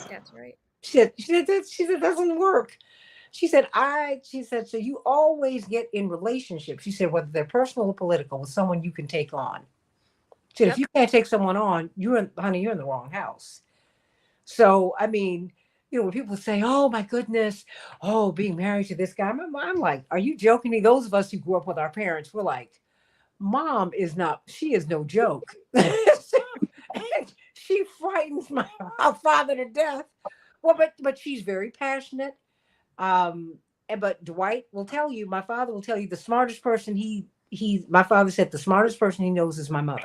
That's right. She said, it doesn't work. She said, so you always get in relationships. She said, whether they're personal or political, with someone you can take on. She said, if you can't take someone on, you're in the wrong house. So, I mean, you know, when people say, oh my goodness, oh, being married to this guy, I'm like, are you joking me? Those of us who grew up with our parents, we're like, mom she is no joke. She frightens our father to death. Well, but she's very passionate. But Dwight will tell you, my father will tell you, the smartest person my father said the smartest person he knows is my mother.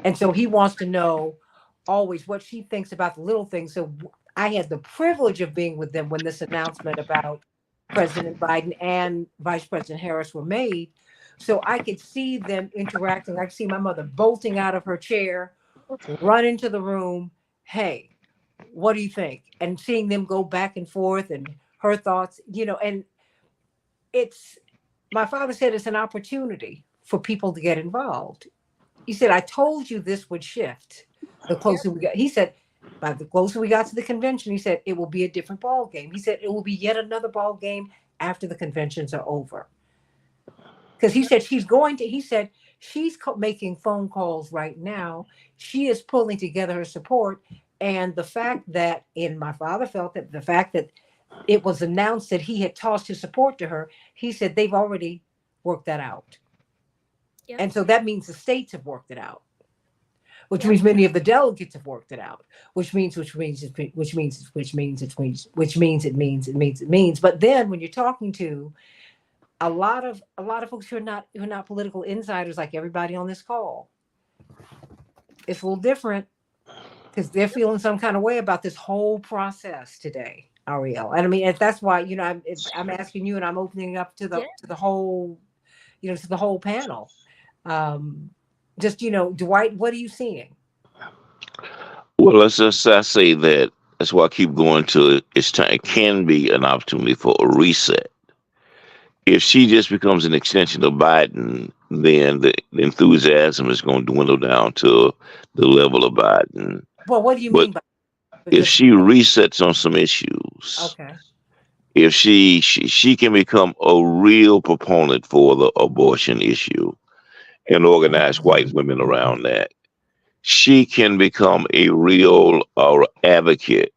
And so he wants to know always what she thinks about the little things. So I had the privilege of being with them when this announcement about President Biden and Vice President Harris were made. So I could see them interacting. I could see my mother bolting out of her chair, run into the room. Hey, what do you think? And seeing them go back and forth and her thoughts, you know, and my father said it's an opportunity for people to get involved. He said, I told you this would shift the closer we got. He said, by the closer we got to the convention, he said, it will be a different ball game. He said, it will be yet another ball game after the conventions are over. Because he said, she's making phone calls right now. She is pulling together her support. And the fact that, my father felt that the fact that it was announced that he had tossed his support to her, he said they've already worked that out. Yep. And so that means the states have worked it out, which means many of the delegates have worked it out, which means. But then when you're talking to a lot of folks who are not political insiders, like everybody on this call, it's a little different, because they're feeling some kind of way about this whole process today, Ariel. And I mean, that's why, you know, I'm asking you, and I'm opening up to the whole, you know, to the whole panel. Just, you know, Dwight, what are you seeing? Well, I say that that's why I keep going to it. It can be an opportunity for a reset. If she just becomes an extension of Biden, then the enthusiasm is going to dwindle down to the level of Biden. Well, what do you mean by if she resets on some issues? Okay. If she can become a real proponent for the abortion issue and organize white women around that, she can become a real advocate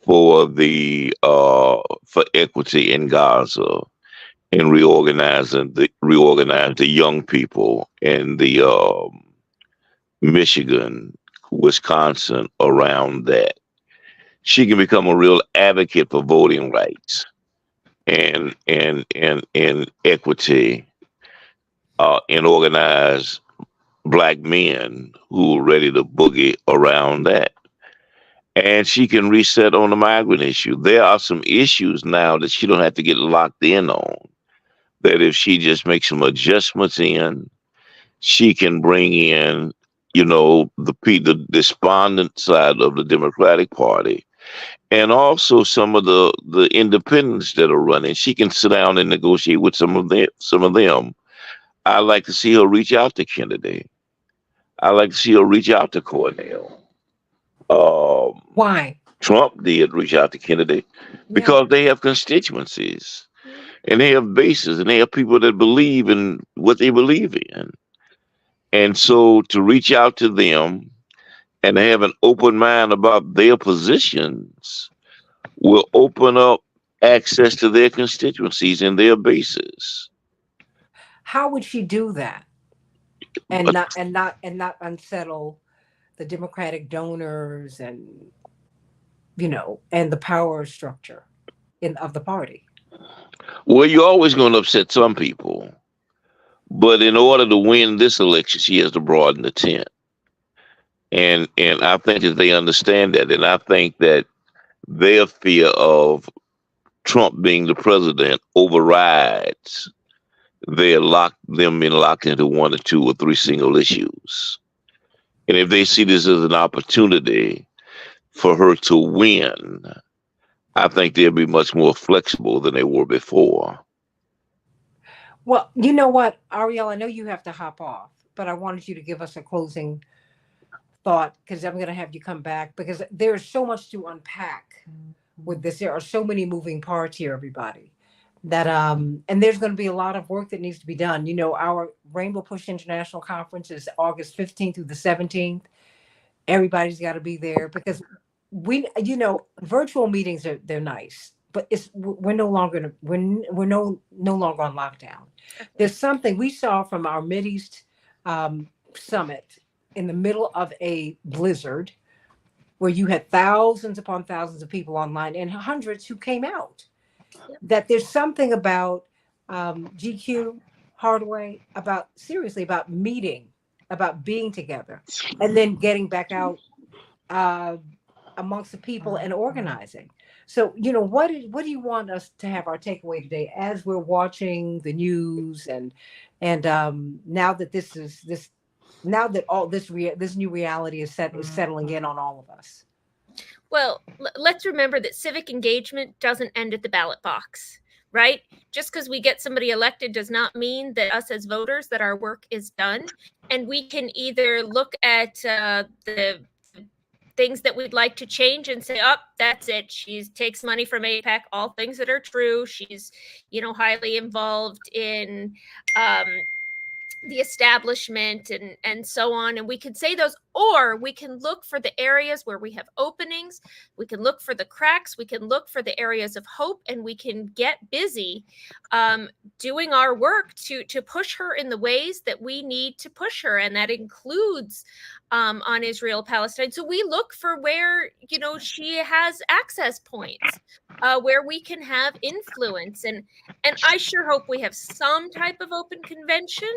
for for equity in Gaza and reorganize the young people in the Michigan, Wisconsin around that. she can become a real advocate for voting rights and equity, and organize black men who are ready to boogie around that. And she can reset on the migrant issue. There are some issues now that she don't have to get locked in on. That if she just makes some adjustments in, she can bring in, the despondent side of the Democratic Party, and also some of the independents that are running. She can sit down and negotiate with some of them. I like to see her reach out to Kennedy. I like to see her reach out to Cornell. Why? Trump did reach out to Kennedy because they have constituencies and they have bases and they have people that believe in what they believe in. And so to reach out to them and have an open mind about their positions will open up access to their constituencies and their bases. How would she do that? And not unsettle the Democratic donors and and the power structure of the party. Well, you're always going to upset some people, but in order to win this election, she has to broaden the tent, and I think that they understand that, and I think that their fear of Trump being the president overrides them being locked into one or two or three single issues. And if they see this as an opportunity for her to win, I think they'll be much more flexible than they were before. Well, you know what, Ariel, I know you have to hop off, but I wanted you to give us a closing thought, because I'm going to have you come back, because there's so much to unpack with this. There are so many moving parts here, everybody, that and there's going to be a lot of work that needs to be done. Our Rainbow Push International Conference is August 15th through the 17th. Everybody's got to be there, because virtual meetings they're nice, but we're no longer no longer on lockdown. There's something we saw from our Mideast summit in the middle of a blizzard, where you had thousands upon thousands of people online and hundreds who came out. That there's something about GQ Hardaway about meeting, about being together, and then getting back out amongst the people and organizing. So, what do you want us to have our takeaway today as we're watching the news and now that all this new reality is settling in on all of us? Well, let's remember that civic engagement doesn't end at the ballot box, right? Just because we get somebody elected does not mean that us as voters, that our work is done. And we can either look at the things that we'd like to change and say, oh, that's it. She takes money from AIPAC, all things that are true. She's, highly involved in the establishment and so on. And we can say those, or we can look for the areas where we have openings. We can look for the cracks. We can look for the areas of hope, and we can get busy doing our work to push her in the ways that we need to push her. And that includes on Israel, Palestine. So we look for where, she has access points, where we can have influence. And I sure hope we have some type of open convention.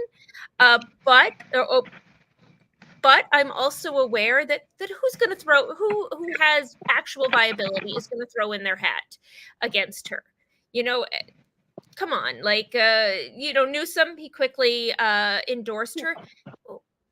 But I'm also aware that who's going to who has actual viability is going to throw in their hat against her. Come on, Newsom, he quickly endorsed her.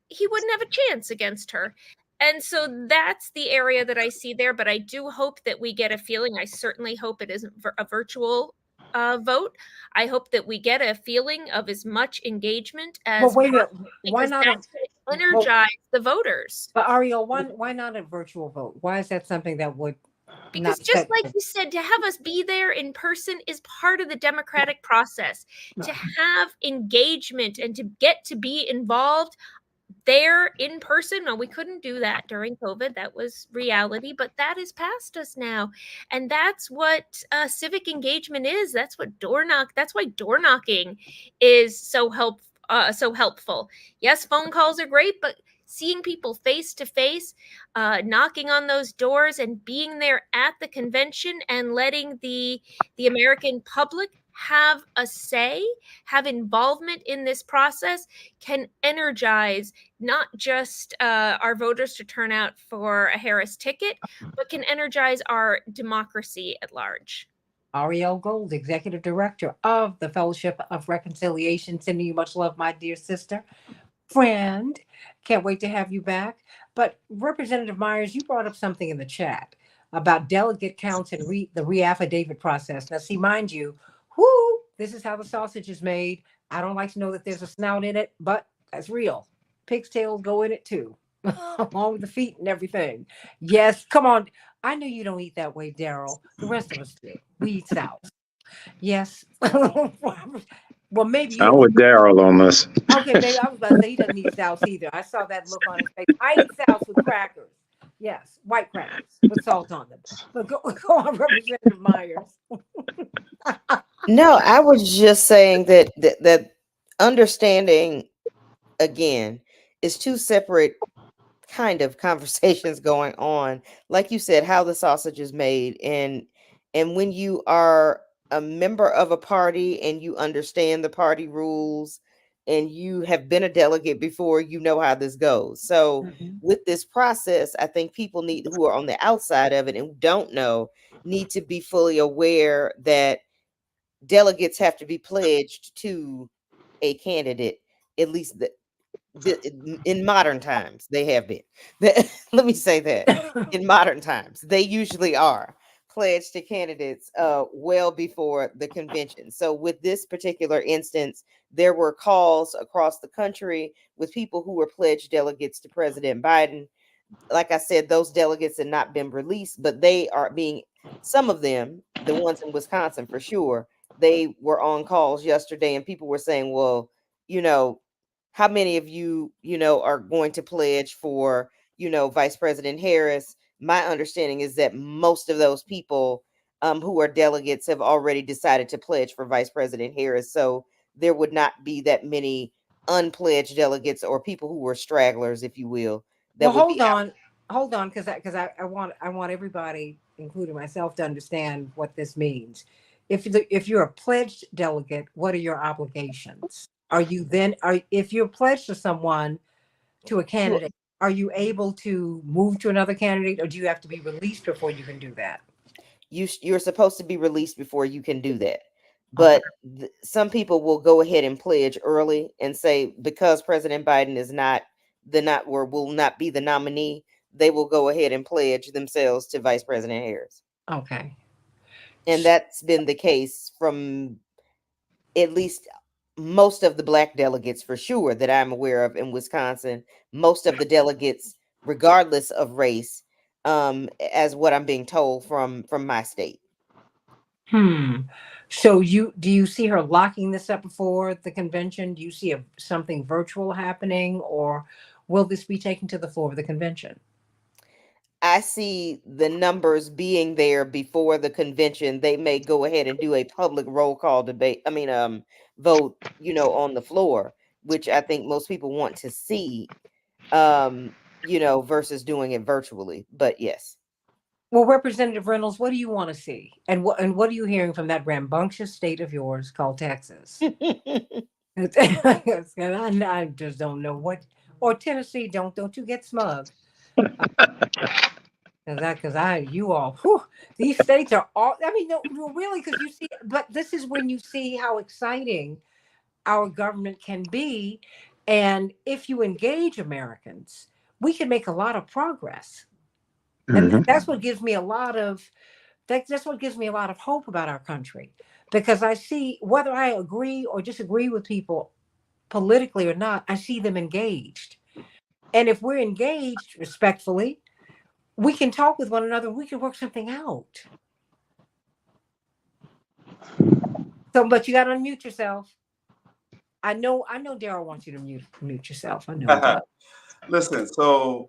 He wouldn't have a chance against her. And so that's the area that I see there. But I do hope that we get a feeling. I certainly hope it isn't a virtual vote. I hope that we get a feeling of as much engagement as well, wait a minute. Why not energize the voters? But Ariel, why not a virtual vote? Why is that something that would? Because just like you said, to have us be there in person is part of the democratic process. To have engagement and to get to be involved there in person. No, we couldn't do that during COVID. That was reality, but that is past us now. And that's what civic engagement is. That's what that's why door knocking is so helpful. Yes, phone calls are great, but seeing people face to face, knocking on those doors and being there at the convention and letting the American public have a say, have involvement in this process, can energize not just our voters to turn out for a Harris ticket, but can energize our democracy at large. Ariel Gold, Executive Director of the Fellowship of Reconciliation, sending you much love, my dear sister. Friend, can't wait to have you back. But Representative Myers, you brought up something in the chat about delegate counts and the re-affidavit process. Now, see, mind you, this is how the sausage is made. I don't like to know that there's a snout in it, but that's real. Pig's tails go in it too, along with the feet and everything. Yes, come on. I know you don't eat that way, Daryl. The rest of us do. We eat souse. Yes. Well, maybe you I'm don't. with Daryl on this. Okay, maybe I was about to say he doesn't eat souse either. I saw that look on his face. I eat souse with crackers. Yes, white crackers with salt on them. But go on, Representative Myers. No, I was just saying that understanding again is two separate kind of conversations going on. Like you said, how the sausage is made, and when you are a member of a party and you understand the party rules and you have been a delegate before, you know how this goes. So with this process, I think people who are on the outside of it and don't know need to be fully aware that delegates have to be pledged to a candidate, at least in modern times they have been. Let me say that in modern times they usually are pledged to candidates well before the convention. So with this particular instance, there were calls across the country with people who were pledged delegates to President Biden. Like I said, those delegates had not been released, but they are being, some of them, the ones in Wisconsin for sure, they were on calls yesterday and people were saying, well, how many of you, are going to pledge for, Vice President Harris? My understanding is that most of those people who are delegates have already decided to pledge for Vice President Harris. So there would not be that many unpledged delegates or people who were stragglers, if you will. Well, hold on, because I want everybody, including myself, to understand what this means. If you're a pledged delegate, what are your obligations? If you're pledged to someone, to a candidate, are you able to move to another candidate, or do you have to be released before you can do that? You're supposed to be released before you can do that. But some people will go ahead and pledge early and say, because President Biden is will not be the nominee, they will go ahead and pledge themselves to Vice President Harris. Okay. And that's been the case from at least most of the Black delegates, for sure, that I'm aware of in Wisconsin. Most of the delegates, regardless of race, as what I'm being told from my state. So do you see her locking this up before the convention? Do you see something virtual happening, or will this be taken to the floor of the convention? I see the numbers being there before the convention. They may go ahead and do a public roll call vote, on the floor, which I think most people want to see, versus doing it virtually. But yes. Well, Representative Reynolds, what do you want to see? And what are you hearing from that rambunctious state of yours called Texas? I just don't know what, or Tennessee, don't you get smug. These states are all, no, really, because you see, but this is when you see how exciting our government can be. And if you engage Americans, we can make a lot of progress. And that's what gives me a lot of hope about our country, because I see, whether I agree or disagree with people politically or not, I see them engaged. And if we're engaged respectfully, we can talk with one another. We can work something out. So, but you got to unmute yourself. I know Daryl wants you to mute yourself. I know. Listen, so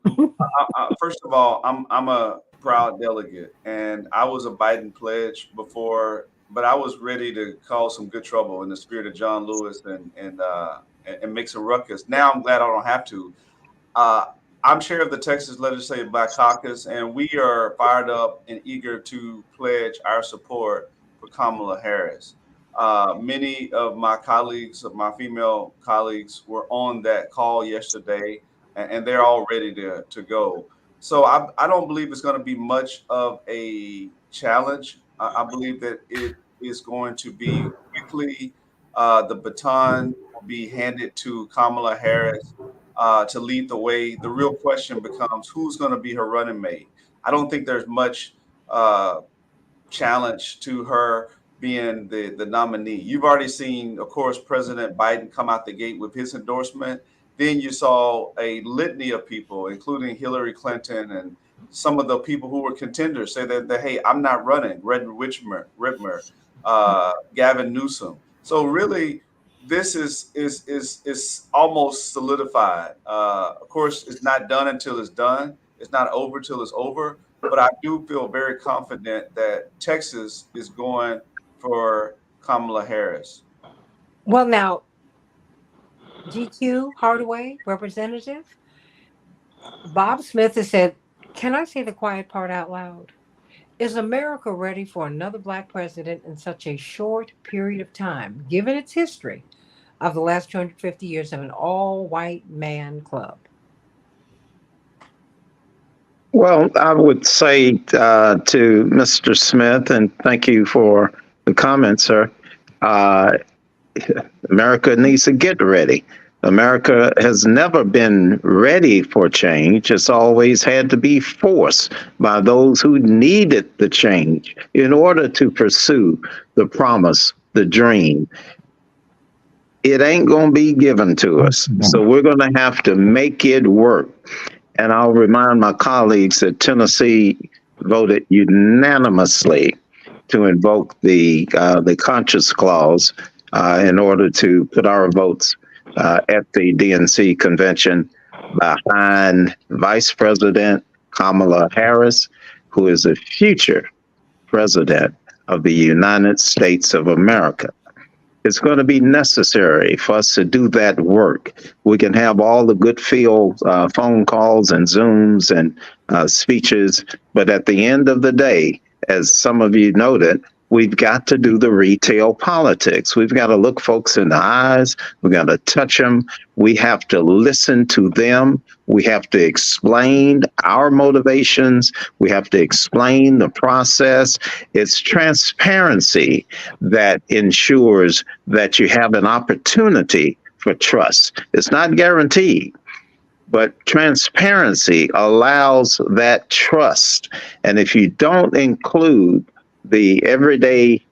first of all, I'm a proud delegate, and I was a Biden pledge before, but I was ready to cause some good trouble in the spirit of John Lewis and make some ruckus. Now I'm glad I don't have to. I'm chair of the Texas Legislative Black Caucus, and we are fired up and eager to pledge our support for Kamala Harris. Many of my colleagues, of my female colleagues, were on that call yesterday, and they're all ready to go. So I don't believe it's going to be much of a challenge. I believe that it is going to be quickly, the baton will be handed to Kamala Harris to lead the way. The real question becomes who's going to be her running mate. I don't think there's much challenge to her being the nominee. You've already seen, of course, President Biden come out the gate with his endorsement. Then you saw a litany of people, including Hillary Clinton and some of the people who were contenders, say that hey, I'm not running. Red Whitmer, Gavin Newsom. So really, this is almost solidified. Of course, it's not done until it's done. It's not over till it's over. But I do feel very confident that Texas is going for Kamala Harris. Well, now, GQ Hardaway, representative, Bob Smith has said, can I say the quiet part out loud? Is America ready for another Black president in such a short period of time, given its history of the last 250 years of an all-white man club? Well, I would say to Mr. Smith, and thank you for the comment, sir, America needs to get ready. America has never been ready for change. It's always had to be forced by those who needed the change in order to pursue the promise, the dream. It ain't going to be given to us. So we're going to have to make it work. And I'll remind my colleagues that Tennessee voted unanimously to invoke the conscience clause in order to put our votes at the DNC convention behind Vice President Kamala Harris, who is a future president of the United States of America. It's going to be necessary for us to do that work. We can have all the good feel phone calls and Zooms and speeches, but at the end of the day, as some of you noted, we've got to do the retail politics. We've got to look folks in the eyes. We've got to touch them. We have to listen to them. We have to explain our motivations. We have to explain the process. It's transparency that ensures that you have an opportunity for trust. It's not guaranteed, but transparency allows that trust. And if you don't include the everyday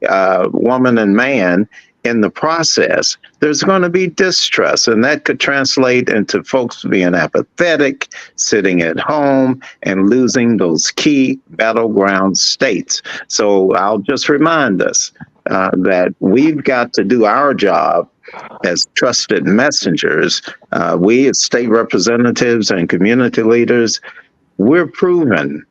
woman and man in the process, there's going to be distrust, and that could translate into folks being apathetic, sitting at home, and losing those key battleground states. So I'll just remind us that we've got to do our job as trusted messengers. We as state representatives and community leaders, we're proven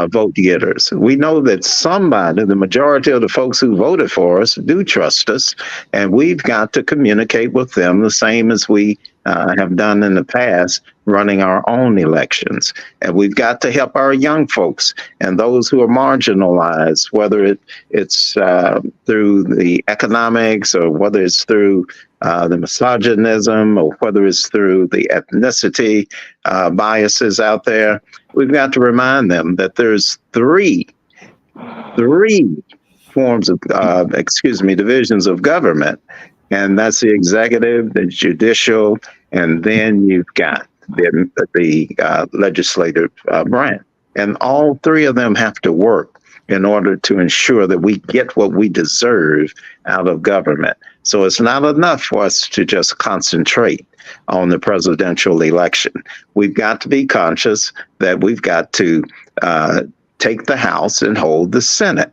vote getters. We know that somebody, the majority of the folks who voted for us, do trust us, and we've got to communicate with them the same as we have done in the past, running our own elections. And we've got to help our young folks and those who are marginalized, whether it's through the economics or whether it's through the misogynism or whether it's through the ethnicity biases out there. We've got to remind them that there's three forms of, divisions of government. And that's the executive, the judicial, and then you've got the legislative branch. And all three of them have to work in order to ensure that we get what we deserve out of government. So it's not enough for us to just concentrate on the presidential election. We've got to be conscious that we've got to take the House and hold the Senate.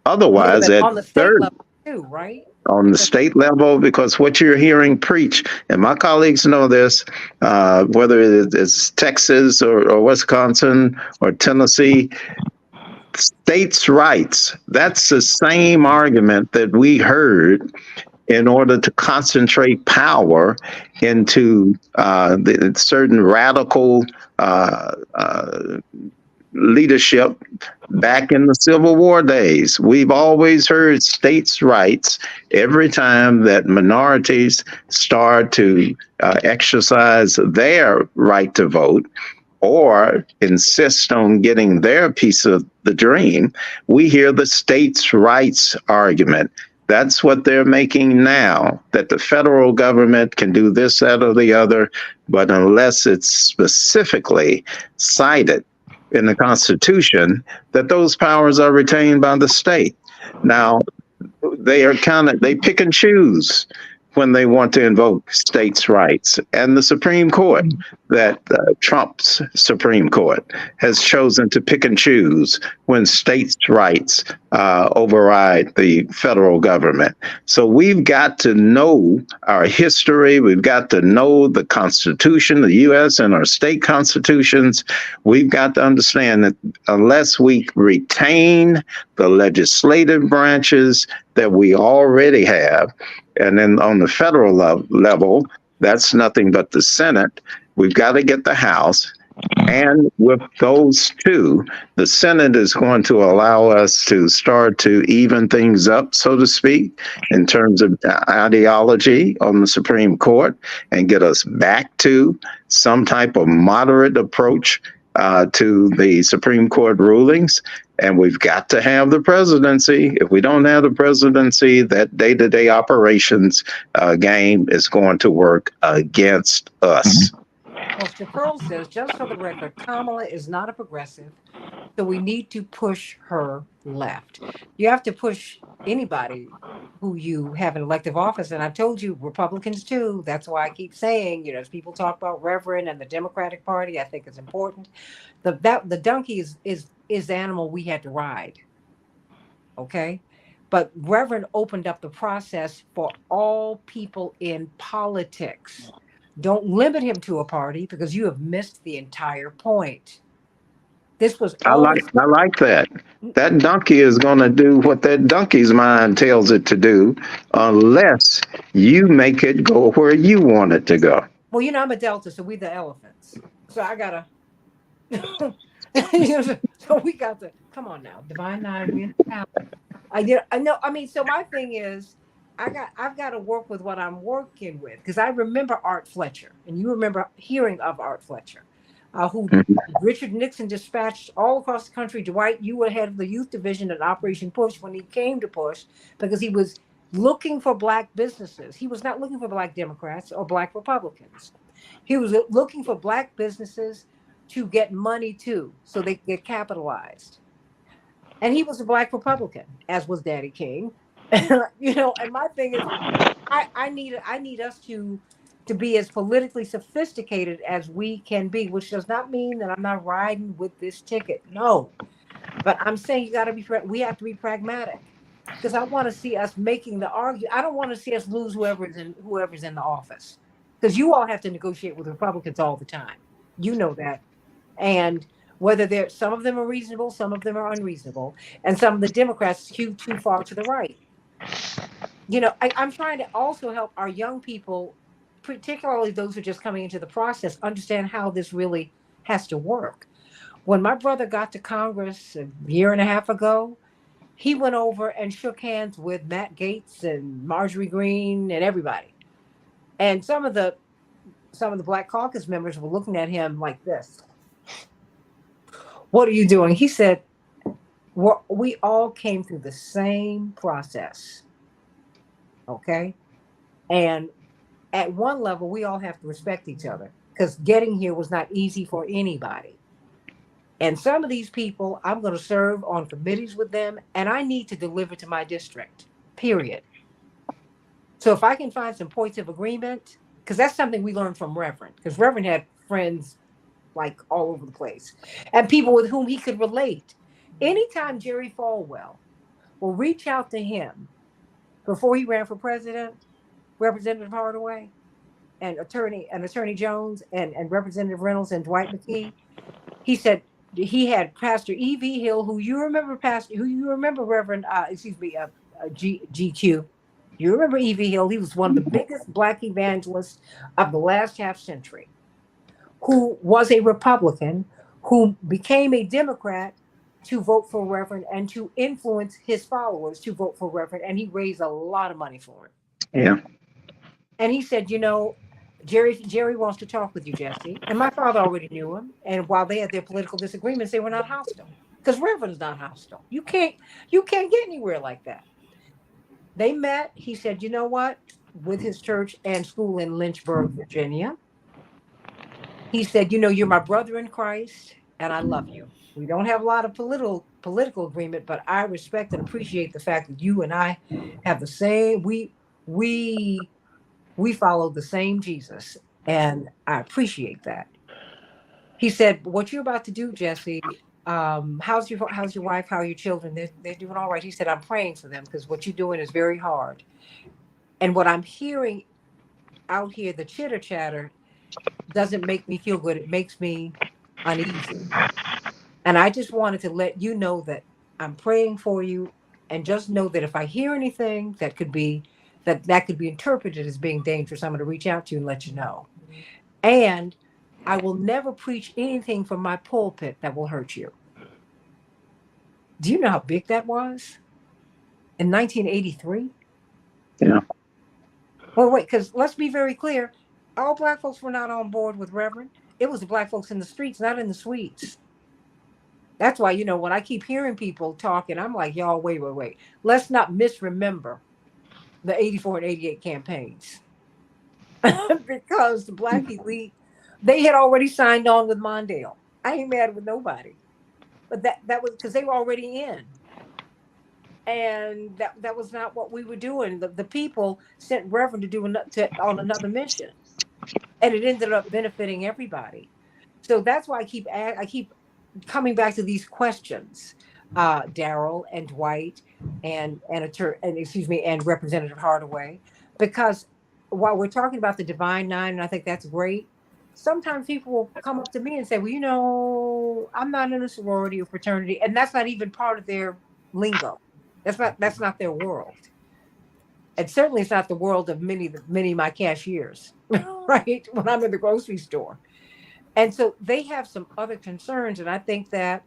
Otherwise, on the state level too, right? On the state level, because what you're hearing preached, and my colleagues know this, whether it's Texas or Wisconsin or Tennessee, states' rights, that's the same argument that we heard in order to concentrate power into the certain radical leadership back in the Civil War days. We've always heard states' rights every time that minorities start to exercise their right to vote or insist on getting their piece of the dream. We hear the states' rights argument. That's what they're making now, that the federal government can do this, that, or the other, but unless it's specifically cited in the Constitution, that those powers are retained by the state. Now, they pick and choose when they want to invoke states' rights. And the Supreme Court, that Trump's Supreme Court, has chosen to pick and choose when states' rights override the federal government. So we've got to know our history. We've got to know the Constitution, the U.S. and our state constitutions. We've got to understand that unless we retain the legislative branches that we already have, and then on the federal level, that's nothing but the Senate. We've got to get the House. And with those two, the Senate is going to allow us to start to even things up, so to speak, in terms of ideology on the Supreme Court and get us back to some type of moderate approach to the Supreme Court rulings. And we've got to have the presidency. If we don't have the presidency, that day-to-day operations game is going to work against us. Well, Pearl says, just for the record, Kamala is not a progressive, so we need to push her left. You have to push anybody who you have in elective office, and I've told you, Republicans too. That's why I keep saying, as people talk about Reverend and the Democratic Party, I think it's important. The donkey is the animal we had to ride. Okay? But Reverend opened up the process for all people in politics. Don't limit him to a party because you have missed the entire point. This was I like that. That donkey is going to do what that donkey's mind tells it to do unless you make it go where you want it to go. Well, I'm a Delta, so we the elephants. So I gotta so we got to come on now. Divine Nine. I know. I mean, so my thing is I've got to work with what I'm working with, because I remember Art Fletcher, and you remember hearing of Art Fletcher, who Richard Nixon dispatched all across the country. Dwight, you were head of the youth division at Operation Push when he came to Push, because he was looking for Black businesses. He was not looking for Black Democrats or Black Republicans. He was looking for Black businesses to get money to, so they could get capitalized. And he was a Black Republican, as was Daddy King. And my thing is, I need us to be as politically sophisticated as we can be, which does not mean that I'm not riding with this ticket. No, but I'm saying we have to be pragmatic, because I want to see us making the argument. I don't want to see us lose whoever's in the office, because you all have to negotiate with Republicans all the time. You know that, and whether some of them are reasonable, some of them are unreasonable, and some of the Democrats skew too far to the right. I'm trying to also help our young people, particularly those who are just coming into the process, understand how this really has to work. When my brother got to Congress a year and a half ago, he went over and shook hands with Matt Gaetz and Marjorie Greene and everybody. And some of the Black Caucus members were looking at him like this. What are you doing? He said, we all came through the same process. Okay? And at one level, we all have to respect each other, because getting here was not easy for anybody. And some of these people, I'm going to serve on committees with them, and I need to deliver to my district, period. So if I can find some points of agreement, because that's something we learned from Reverend, because Reverend had friends like all over the place and people with whom he could relate. Anytime Jerry Falwell will reach out to him before he ran for president, Representative Hardaway and Attorney Jones and Representative Reynolds and Dwight McKee, he said he had Pastor E.V. Hill, who you remember Reverend, GQ. You remember E.V. Hill? He was one of the biggest Black evangelists of the last half century, who was a Republican, who became a Democrat to vote for Reverend and to influence his followers to vote for Reverend. And he raised a lot of money for him. Yeah. And he said, Jerry wants to talk with you, Jesse. And my father already knew him. And while they had their political disagreements, they were not hostile. Because Reverend's not hostile. You can't get anywhere like that. They met. He said, you know what? With his church and school in Lynchburg, Virginia. He said, you're my brother in Christ, and I love you. We don't have a lot of political agreement, but I respect and appreciate the fact that you and I have the same. We follow the same Jesus, and I appreciate that. He said, what you're about to do, Jesse, how's your wife? How are your children? They're doing all right. He said, I'm praying for them because what you're doing is very hard. And what I'm hearing out here, the chitter chatter, doesn't make me feel good. It makes me uneasy. And I just wanted to let you know that I'm praying for you, and just know that if I hear anything that could be interpreted as being dangerous, I'm going to reach out to you and let you know. And I will never preach anything from my pulpit that will hurt you. Do you know how big that was? In 1983? Yeah. Well, wait, because let's be very clear. All Black folks were not on board with Reverend. It was the Black folks in the streets, not in the suites. That's why, when I keep hearing people talking, I'm like, y'all, wait. Let's not misremember the 84 and 88 campaigns. Because the Black elite, they had already signed on with Mondale. I ain't mad with nobody. But that was because they were already in. And that was not what we were doing. The people sent Reverend to do on another mission. And it ended up benefiting everybody. So that's why I keep coming back to these questions, Daryl and Dwight and Representative Hardaway, because while we're talking about the Divine Nine, and I think that's great, sometimes people will come up to me and say, well, I'm not in a sorority or fraternity, and that's not even part of their lingo. That's not their world. And certainly it's not the world of many of my cashiers, right? When I'm in the grocery store. And so they have some other concerns. And I think that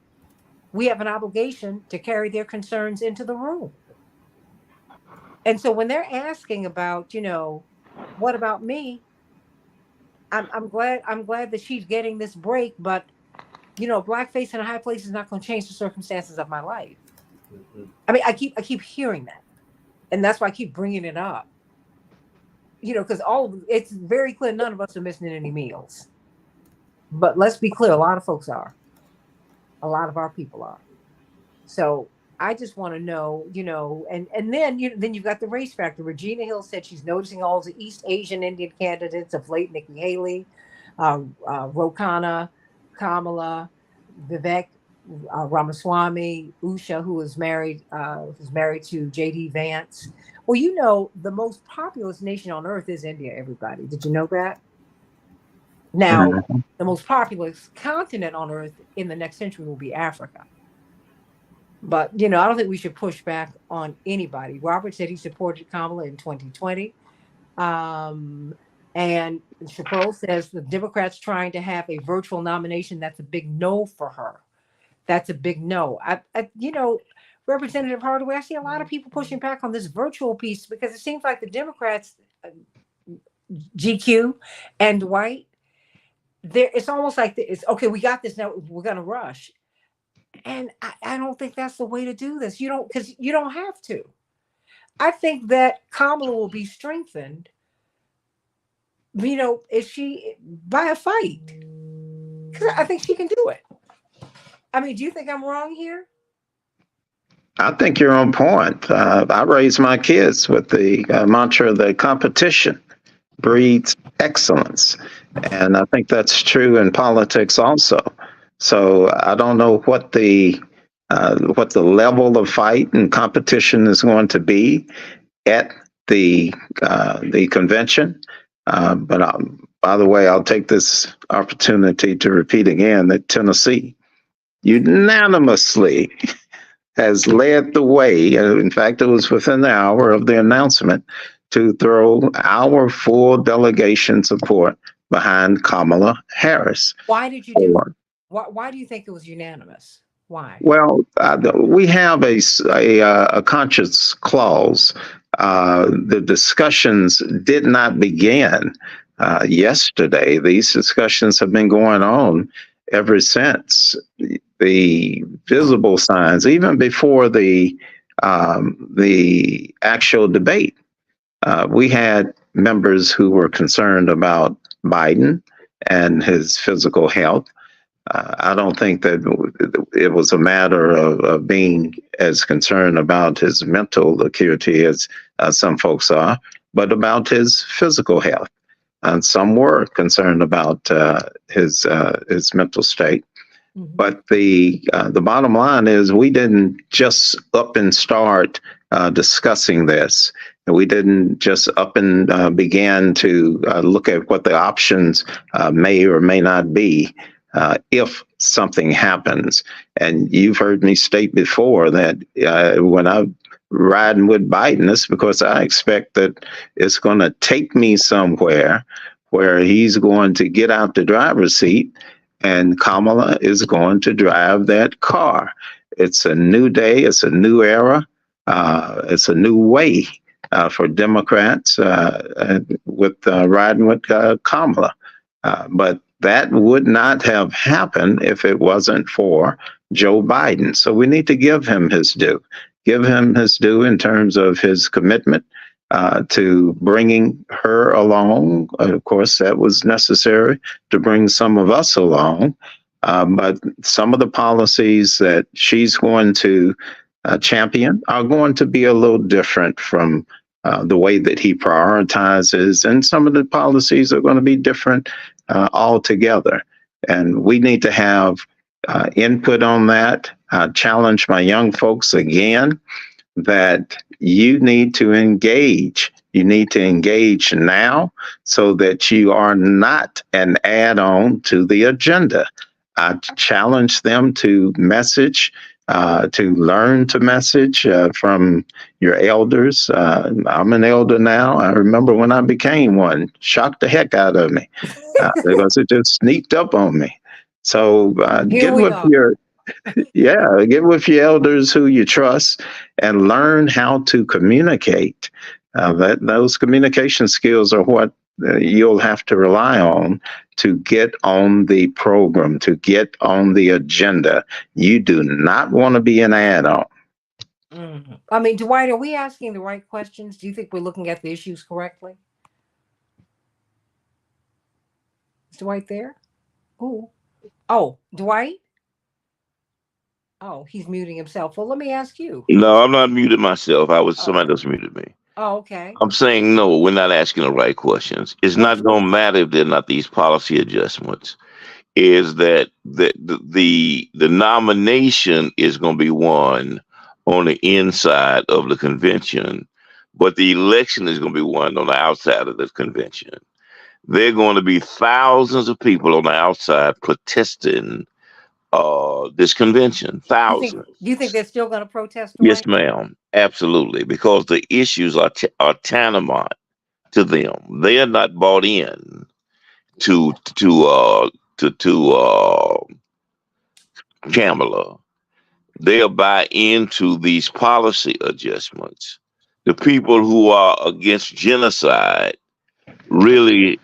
we have an obligation to carry their concerns into the room. And so when they're asking about, what about me? I'm glad that she's getting this break, but blackface in a high place is not going to change the circumstances of my life. Mm-hmm. I mean, I keep hearing that. And that's why I keep bringing it up, because it's very clear none of us are missing any meals. But let's be clear, a lot of folks are. A lot of our people are. So I just want to know, and then you've got the race factor. Regina Hill said she's noticing all the East Asian Indian candidates of late Nikki Haley, Rokana, Kamala, Vivek Ramaswamy, Usha, who is married to J.D. Vance. Well, the most populous nation on earth is India, everybody. Did you know that? Now, the most populous continent on earth in the next century will be Africa. But, I don't think we should push back on anybody. Robert said he supported Kamala in 2020. And Chappelle says the Democrats trying to have a virtual nomination. That's a big no for her. That's a big no. Representative Hardaway, I see a lot of people pushing back on this virtual piece because it seems like the Democrats, GQ and Dwight, it's almost like it's okay. We got this now. We're going to rush. And I don't think that's the way to do this. Because you don't have to. I think that Kamala will be strengthened, if she by a fight. Because I think she can do it. I mean, do you think I'm wrong here? I think you're on point. I raised my kids with the mantra that competition breeds excellence. And I think that's true in politics also. So I don't know what the level of fight and competition is going to be at the convention. But by the way, I'll take this opportunity to repeat again that Tennessee unanimously has led the way. In fact, it was within the hour of the announcement to throw our full delegation support behind Kamala Harris. Why did you do? Why do you think it was unanimous? Why? Well, we have a conscience clause. The discussions did not begin yesterday. These discussions have been going on ever since. The visible signs, even before the actual debate. We had members who were concerned about Biden and his physical health. I don't think that it was a matter of being as concerned about his mental acuity as some folks are, but about his physical health. And some were concerned about his mental state. Mhm. But the bottom line is we didn't just up and start discussing this. We didn't just up and begin to look at what the options may or may not be if something happens. And you've heard me state before that when I'm riding with Biden, it's because I expect that it's going to take me somewhere where he's going to get out the driver's seat and Kamala is going to drive that car. It's a new day. It's a new era. It's a new way for Democrats with riding with Kamala. But that would not have happened if it wasn't for Joe Biden. So we need to give him his due. Give him his due in terms of his commitment to bringing her along. Of course, that was necessary to bring some of us along. But some of the policies that she's going to champion are going to be a little different from the way that he prioritizes. And some of the policies are going to be different altogether. And we need to have input on that. Challenge my young folks again that you need to engage. You need to engage now so that you are not an add-on to the agenda. I challenge them to message, to learn to message from your elders. I'm an elder now. I remember when I became one, shocked the heck out of me because it just sneaked up on me. So get with your elders who you trust and learn how to communicate. Those communication skills are what you'll have to rely on to get on the program, to get on the agenda. You do not want to be an add-on. Mhm. I mean, Dwight, are we asking the right questions? Do you think we're looking at the issues correctly? Is Dwight there? Ooh. Oh, Dwight? Oh, he's muting himself. Well, let me ask you. No, I'm not muted myself. Somebody else muted me. Oh, okay. I'm saying no, we're not asking the right questions. It's not going to matter if they're not these policy adjustments. Is that the nomination is going to be won on the inside of the convention, but the election is going to be won on the outside of the convention. There are going to be thousands of people on the outside protesting this convention. Thousands. Do you think they're still going to protest? Yes, ma'am. Absolutely, because the issues are tantamount to them. They are not bought in to Kamala. They'll buy into these policy adjustments. The people who are against genocide really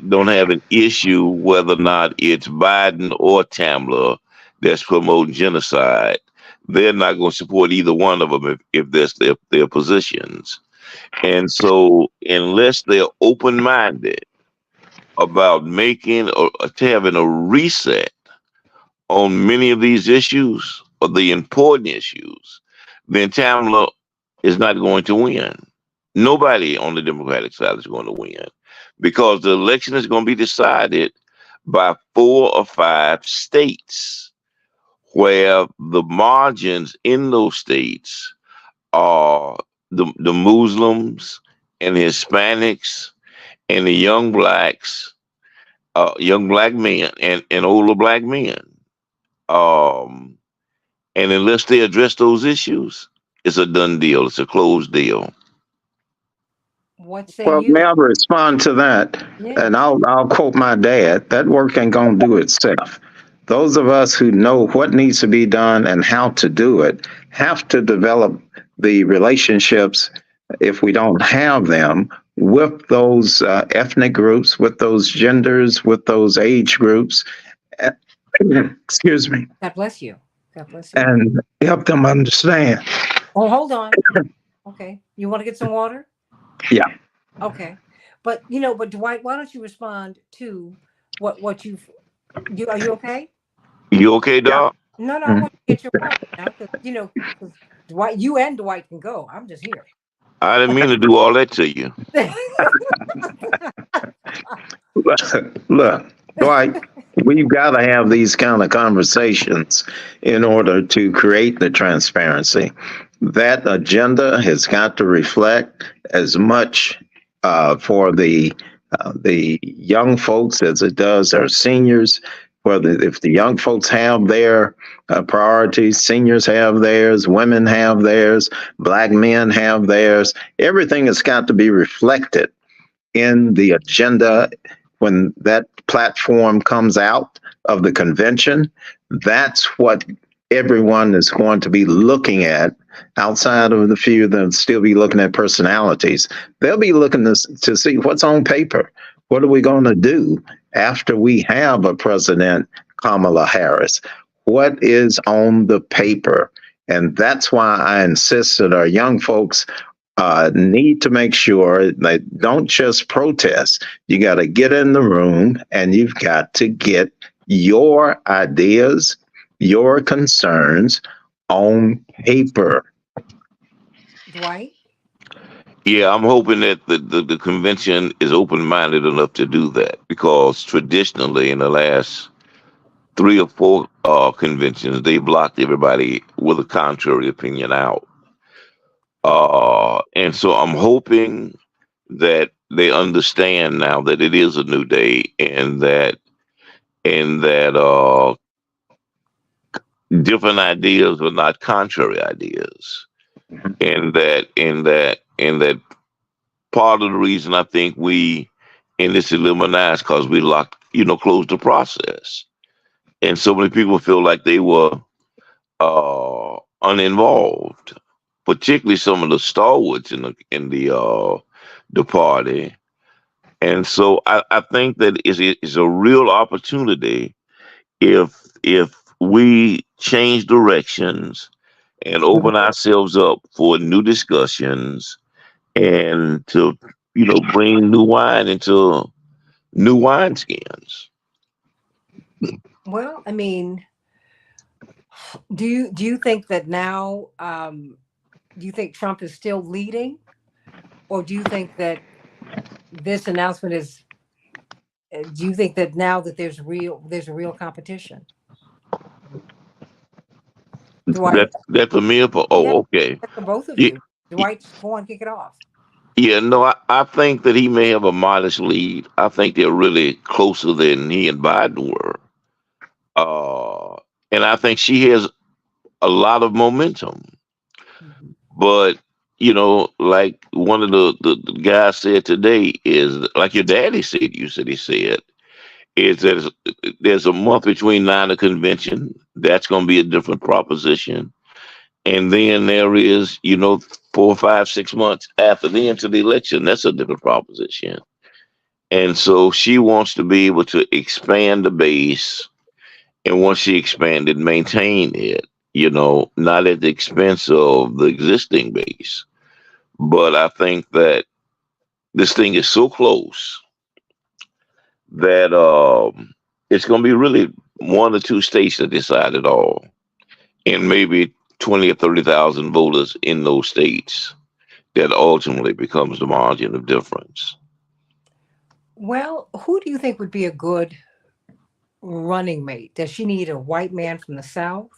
don't have an issue whether or not it's Biden or Kamala that's promoting genocide. They're not going to support either one of them if that's their positions. And so unless they're open-minded about making or having a reset on many of these issues, or the important issues, then Kamala is not going to win. Nobody on the Democratic side is going to win because the election is going to be decided by 4 or 5 states where the margins in those states are the Muslims and Hispanics and the young blacks, young black men and older black men. And unless they address those issues, it's a done deal. It's a closed deal. What say Well, you? may I respond to that? Yeah. And I'll quote my dad: "That work ain't gonna do itself." Those of us who know what needs to be done and how to do it have to develop the relationships, if we don't have them, with those ethnic groups, with those genders, with those age groups. Excuse me, God bless you. God bless you. and help them understand. Oh, hold on. Okay. You want to get some water? Yeah. Okay. But but Dwight, why don't you respond to what you are you okay? You okay, Doc? No, I Mm. want to get your water now because 'cause Dwight, you and Dwight can go. I'm just here. I didn't mean to do all that to you. Look, Dwight, we've got to have these kind of conversations in order to create the transparency. That agenda has got to reflect as much for the young folks as it does our seniors. Whether if the young folks have their priorities, seniors have theirs, women have theirs, black men have theirs. Everything has got to be reflected in the agenda when that platform comes out of the convention. That's what everyone is going to be looking at, outside of the few that still be looking at personalities. They'll be looking to see what's on paper. What are we going to do after we have a president, Kamala Harris? What is on the paper? And that's why I insist that our young folks need to make sure they don't just protest. You got to get in the room and you've got to get your ideas, your concerns on paper. Dwight? Yeah, I'm hoping that the convention is open minded enough to do that, because traditionally in the last 3 or 4 conventions, they blocked everybody with a contrary opinion out. And so I'm hoping that they understand now that it is a new day, and that different ideas are not contrary ideas, and that part of the reason I think we in this Illuminati is because we locked, closed the process, and so many people feel like they were uninvolved, particularly some of the stalwarts in the party. And so I think that is a real opportunity if we change directions and open ourselves up for new discussions, and to bring new wine into new wineskins. Well, I mean, do you think that now do you think Trump is still leading, or do you think that this announcement is do you think that now that there's a real competition? Dwight? That's a meal for. Yeah, Oh, okay. that's for both of Yeah, you. Dwight, go on, kick it off. yeah. No, I think that he may have a modest lead. I think they're really closer than he and Biden were. Uh, and I think she has a lot of momentum. Mhm. But like one of the guys said today, is like your daddy said. You said he said is that there's a month between now and the convention. That's going to be a different proposition. And then there is, 4, 5, 6 months after the end of the election. That's a different proposition. And so she wants to be able to expand the base. And once she expanded, maintain it, not at the expense of the existing base. But I think that this thing is so close that it's going to be really 1 or 2 states that decide it all, and maybe 20 or 30,000 voters in those states that ultimately becomes the margin of difference. Well, who do you think would be a good running mate? Does she need a white man from the South?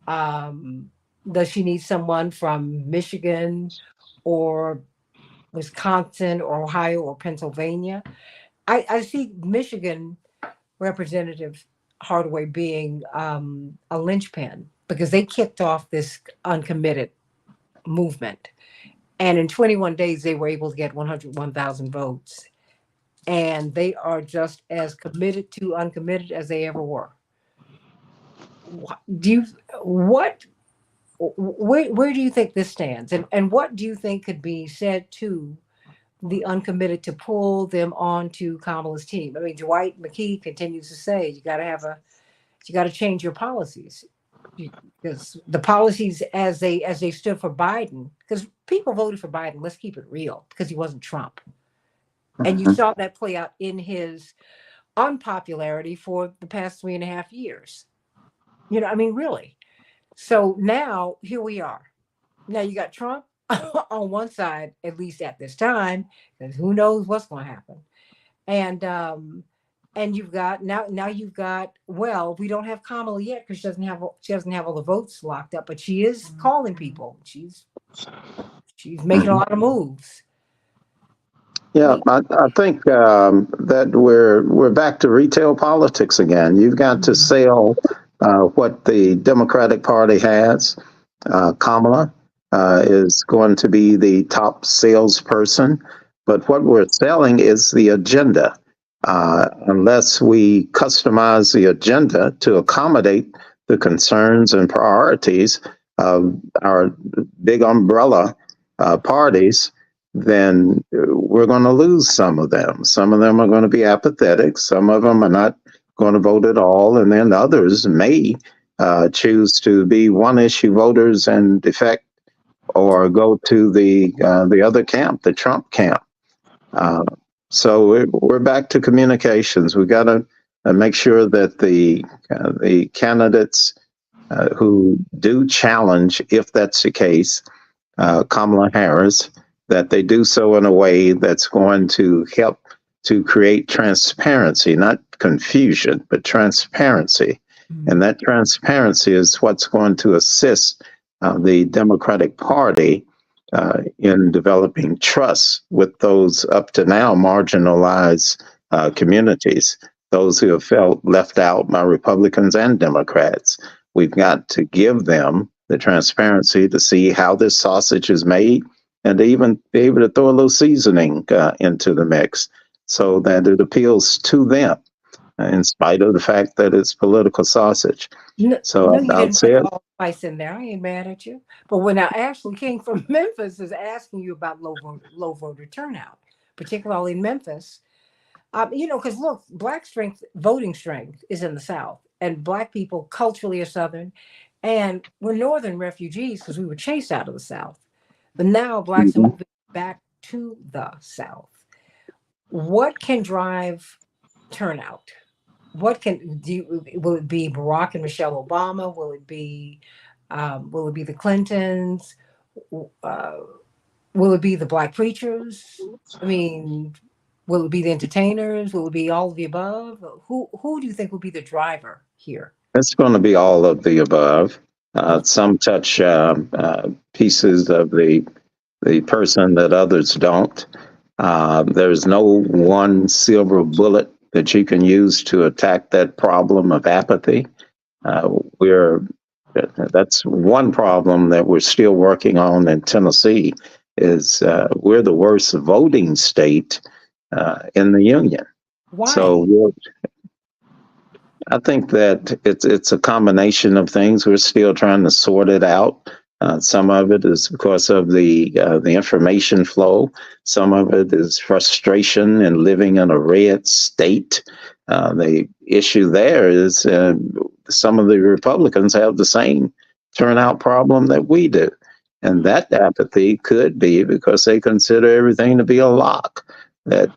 Um, does she need someone from Michigan or Wisconsin or Ohio or Pennsylvania? I see Michigan Representative Hardaway being a linchpin because they kicked off this uncommitted movement. And in 21 days, they were able to get 101,000 votes. And they are just as committed to uncommitted as they ever were. Do you, what, where do you think this stands? And what do you think could be said to the uncommitted to pull them onto Kamala's team? I mean, Dwight McKee continues to say, you got to change your policies. Because the policies as they stood for Biden, because people voted for Biden, let's keep it real, because he wasn't Trump. And you saw that play out in his unpopularity for the past 3.5 years. You know, I mean, really. So now here we are. Now you got Trump on one side, at least at this time, because who knows what's going to happen. And you've got now you've got, well, we don't have Kamala yet because she doesn't have all the votes locked up, but she is calling people. She's making a lot of moves. Yeah, I think that we're back to retail politics again. You've got to sell what the Democratic Party has. Kamala is going to be the top salesperson, but what we're selling is the agenda. Unless we customize the agenda to accommodate the concerns and priorities of our big umbrella parties, then we're going to lose some of them. Some of them are going to be apathetic. Some of them are not going to vote at all. And then others may choose to be one-issue voters and defect or go to the other camp, the Trump camp. So we're back to communications. We got to make sure that the candidates who do challenge, if that's the case, Kamala Harris, that they do so in a way that's going to help to create transparency, not confusion, but transparency. And that transparency is what's going to assist the Democratic Party in developing trust with those up to now marginalized communities, those who have felt left out by Republicans and Democrats. We've got to give them the transparency to see how this sausage is made, and to even be able to throw a little seasoning into the mix so that it appeals to them, in spite of the fact that it's political sausage. So you I'll didn't say put it. all the spice in there. I ain't mad at you. But when now Ashley King from Memphis is asking you about low voter turnout, particularly in Memphis, because look, voting strength is in the South, and Black people culturally are Southern, and we're Northern refugees because we were chased out of the South. But now Blacks are moving back to the South. What can drive turnout? Will it be Barack and Michelle Obama? Will it be the Clintons? Will it be the Black preachers? I mean, will it be the entertainers? Will it be all of the above? Who do you think will be the driver here? It's going to be all of the above. Some touch pieces of the person that others don't. There's no one silver bullet that you can use to attack that problem of apathy. That's one problem that we're still working on in Tennessee. Is we're the worst voting state in the union. Why? So I think that it's a combination of things. We're still trying to sort it out. Some of it is because of the information flow. Some of it is frustration in living in a red state. The issue there is some of the Republicans have the same turnout problem that we do. And that apathy could be because they consider everything to be a lock, that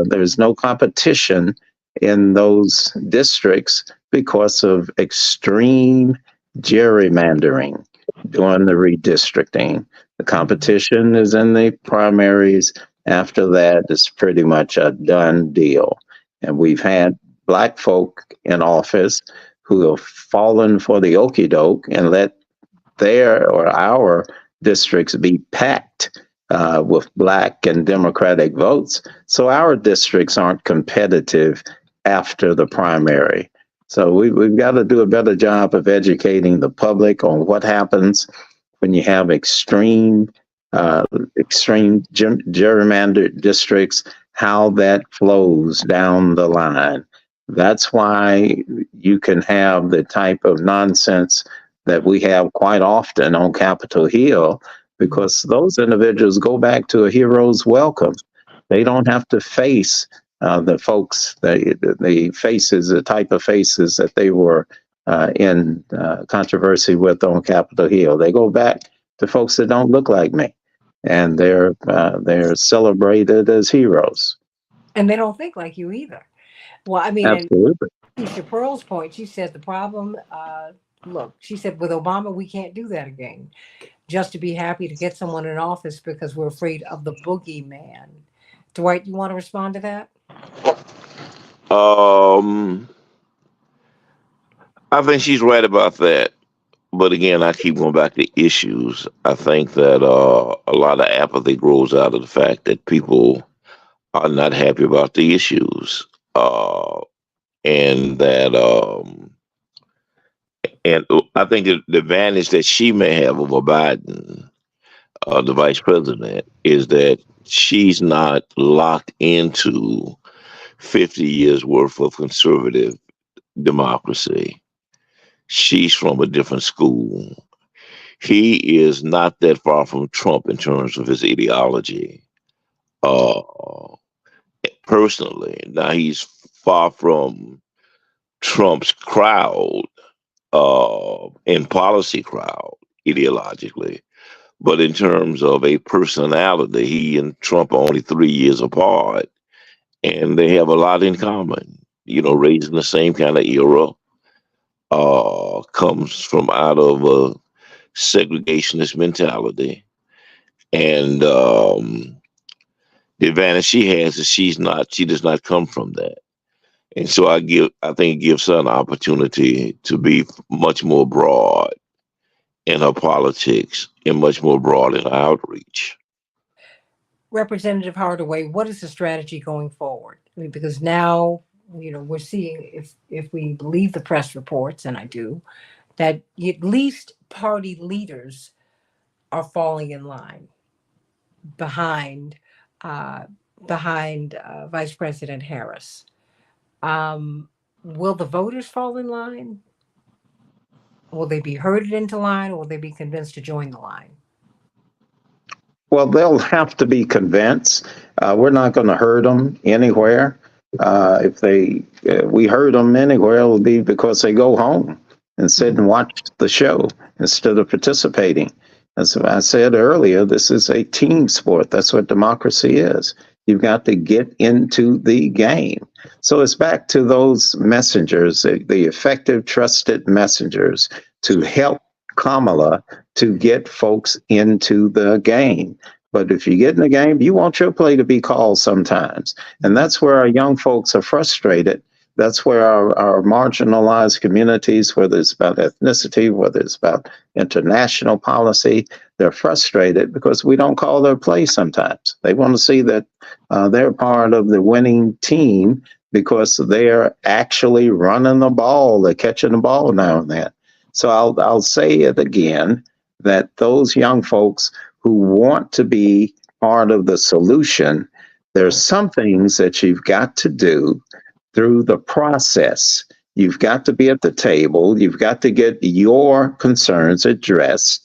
there's no competition in those districts because of extreme gerrymandering during the redistricting. The competition is in the primaries. After that, it's pretty much a done deal. And we've had Black folk in office who have fallen for the okie doke and let their or our districts be packed with Black and Democratic votes. So our districts aren't competitive after the primary. So we've got to do a better job of educating the public on what happens when you have extreme gerrymandered districts, how that flows down the line. That's why you can have the type of nonsense that we have quite often on Capitol Hill, because those individuals go back to a hero's welcome. They don't have to face the folks, the faces, the type of faces that they were in controversy with on Capitol Hill. They go back to folks that don't look like me, and they're celebrated as heroes. And they don't think like you either. Well, I mean, Absolutely. and to Pearl's point, she said the problem, look, she said with Obama, we can't do that again. Just to be happy to get someone in office because we're afraid of the boogeyman. Dwight, you want to respond to that? I think she's right about that. But again, I keep going back to issues. I think that a lot of apathy grows out of the fact that people are not happy about the issues, and that and I think the advantage that she may have over Biden, the vice president, is that she's not locked into 50 years worth of conservative democracy. She's from a different school. He is not that far from Trump in terms of his ideology. Uh, Personally, now he's far from Trump's crowd, in policy crowd, ideologically. But in terms of a personality, he and Trump are only 3 years apart, and they have a lot in common. You know, raised in the same kind of era, comes from out of a segregationist mentality, and the advantage she has is she does not come from that, and so I think it gives her an opportunity to be much more broad in her politics and much more broad in her outreach. Representative Hardaway, what is the strategy going forward? I mean, because now, we're seeing, if we believe the press reports, and I do, that at least party leaders are falling in line behind Vice President Harris. Will the voters fall in line? Will they be herded into line, or will they be convinced to join the line? Well, they'll have to be convinced. We're not going to hurt them anywhere. If we hurt them anywhere, it'll be because they go home and sit and watch the show instead of participating. As I said earlier, this is a team sport. That's what democracy is. You've got to get into the game. So it's back to those messengers, the effective, trusted messengers, to help Kamala to get folks into the game. But if you get in the game, you want your play to be called sometimes. And that's where our young folks are frustrated. That's where our marginalized communities, whether it's about ethnicity, whether it's about international policy, they're frustrated because we don't call their play sometimes. They want to see that they're part of the winning team because they're actually running the ball, they're catching the ball now and then. So I'll say it again, that those young folks who want to be part of the solution, there's some things that you've got to do through the process. You've got to be at the table. You've got to get your concerns addressed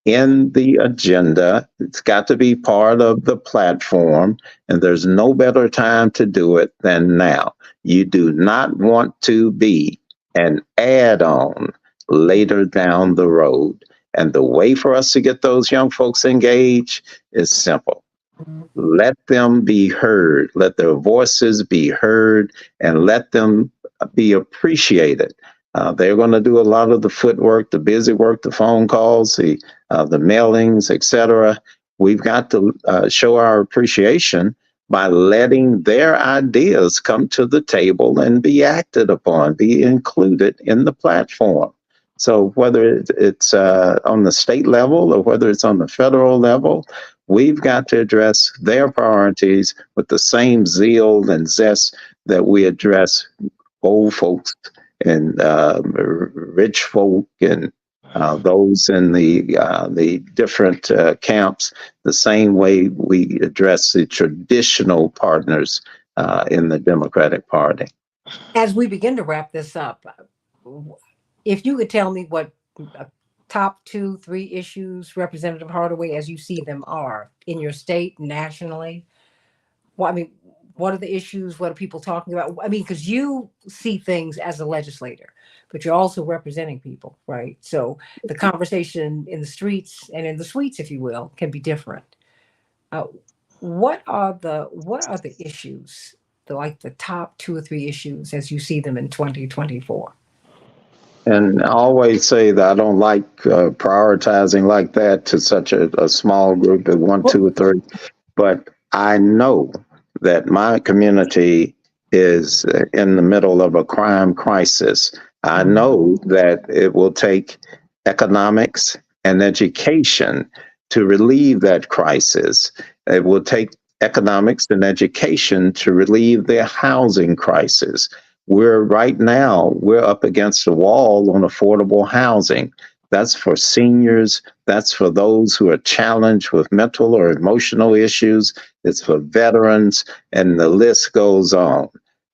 in the agenda. It's got to be part of the platform, and there's no better time to do it than now. You do not want to be an add-on later down the road. And the way for us to get those young folks engaged is simple. Let them be heard, let their voices be heard, and let them be appreciated. They're going to do a lot of the footwork, the busy work, the phone calls, the mailings, etc. We've got to show our appreciation by letting their ideas come to the table and be acted upon, be included in the platform. So whether it's on the state level or whether it's on the federal level, we've got to address their priorities with the same zeal and zest that we address old folks and rich folk and those in the different camps, the same way we address the traditional partners in the Democratic Party. As we begin to wrap this up, if you could tell me what top 2, 3 issues, Representative Hardaway, as you see them, are in your state, nationally. Well, I mean, what are the issues? What are people talking about? I mean, because you see things as a legislator, but you're also representing people, right? So the conversation in the streets and in the suites, if you will, can be different. Uh, what are the issues, the top 2 or 3 issues as you see them in 2024? And I always say that I don't like prioritizing like that to such a small group of 1, 2, or 3. But I know that my community is in the middle of a crime crisis. I know that it will take economics and education to relieve that crisis. It will take economics and education to relieve their housing crisis. Right now, we're up against a wall on affordable housing. That's for seniors. That's for those who are challenged with mental or emotional issues. It's for veterans, and the list goes on.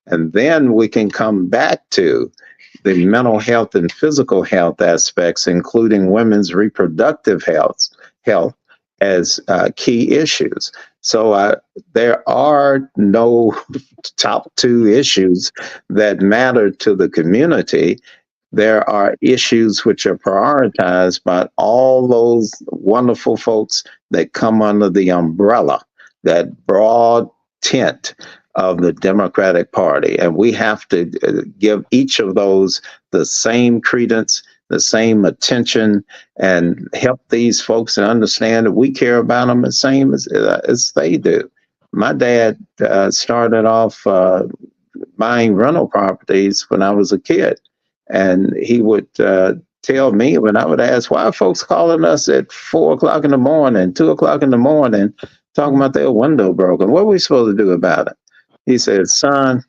And then we can come back to the mental health and physical health aspects, including women's reproductive health as key issues. So there are no top 2 issues that matter to the community. There are issues which are prioritized by all those wonderful folks that come under the umbrella, that broad tent of the Democratic Party. And we have to give each of those the same credence, the same attention, and help these folks understand that we care about them the same as they do. My dad started off buying rental properties when I was a kid. And he would tell me when I would ask, why are folks calling us at 4 o'clock in the morning, 2 o'clock in the morning, talking about their window broken? What are we supposed to do about it? He said, son,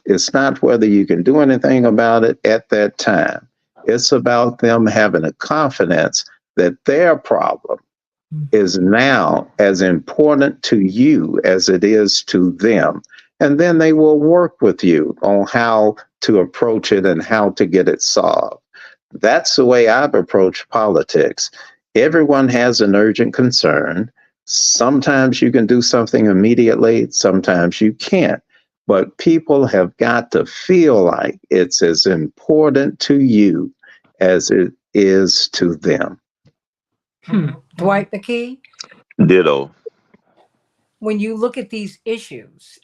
it's not whether you can do anything about it at that time. It's about them having a confidence that their problem is now as important to you as it is to them. And then they will work with you on how to approach it and how to get it solved. That's the way I've approached politics. Everyone has an urgent concern. Sometimes you can do something immediately, sometimes you can't. But people have got to feel like it's as important to you as it is to them. Dwight McKee? Ditto. When you look at these issues,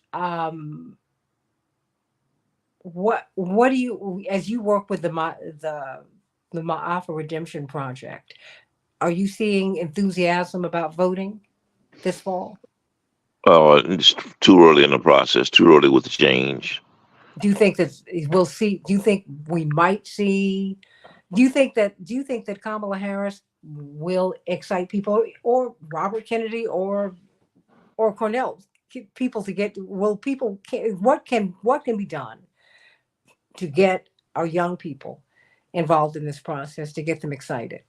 what do you, as you work with the Ma'afa Redemption Project, are you seeing enthusiasm about voting this fall? It's too early in the process, too early with the change. Do you think that we'll see? Do you think we might see? Do you think that Kamala Harris will excite people, or Robert Kennedy, or Cornell, people to get? Will people? What can be done to get our young people involved in this process, to get them excited?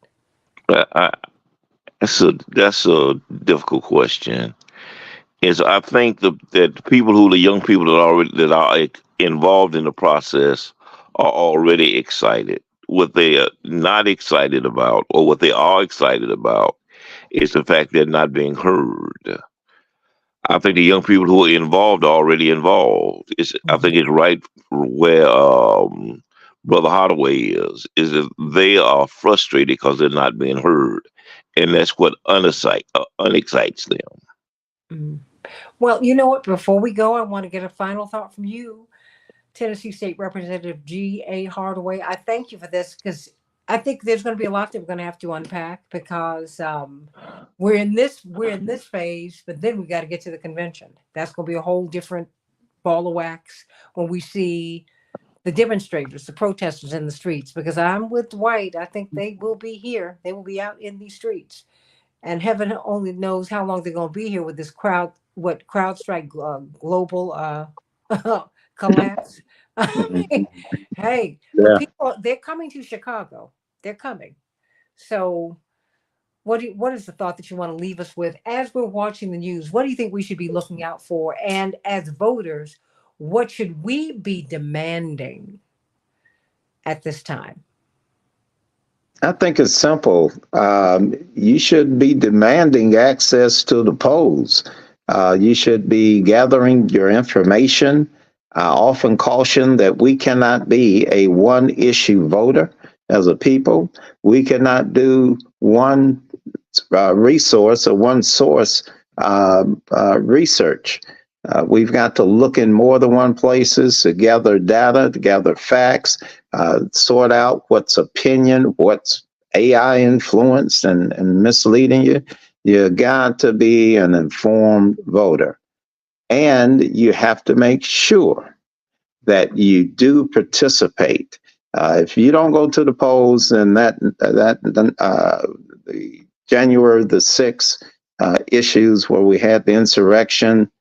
That's a difficult question. I think that the young people that are involved in the process are already excited. What they are not excited about, or what they are excited about, is the fact they're not being heard. I think the young people who are involved are already involved. I think it's right where Brother Hardaway is that they are frustrated because they're not being heard, and that's what unexcites them. Mm. Well, you know what? Before we go, I want to get a final thought from you, Tennessee State Representative G.A. Hardaway. I thank you for this, because I think there's going to be a lot that we're going to have to unpack, because we're in this phase, but then we got to get to the convention. That's going to be a whole different ball of wax when we see the demonstrators, the protesters in the streets, because I'm with Dwight. I think they will be here. They will be out in these streets. And heaven only knows how long they're going to be here with this CrowdStrike global collapse. I mean, hey, but Yeah. people, they're coming to Chicago. They're coming. So what is the thought that you want to leave us with as we're watching the news? What do you think we should be looking out for? And as voters, what should we be demanding at this time? I think it's simple. You should be demanding access to the polls. You should be gathering your information. I often caution that we cannot be a one issue voter as a people. We cannot do one resource or one source research. We've got to look in more than one places to gather data, to gather facts, sort out what's opinion, what's AI influenced and misleading you. You got to be an informed voter. And you have to make sure that you do participate. If you don't go to the polls, then the January the 6th issues where we had the insurrection,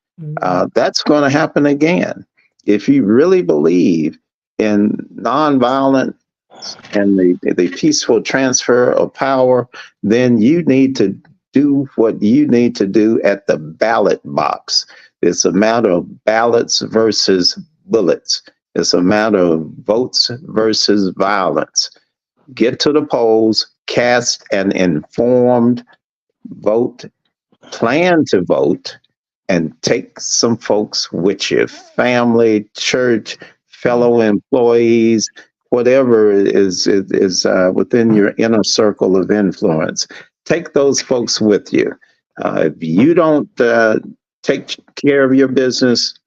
that's going to happen again. If you really believe in nonviolent and the peaceful transfer of power, then you need to do what you need to do at the ballot box. It's a matter of ballots versus bullets. It's a matter of votes versus violence. Get to the polls, cast an informed vote, plan to vote, and take some folks with you, family, church, fellow employees, whatever is within your inner circle of influence. Take those folks with you. If you don't take care of your business,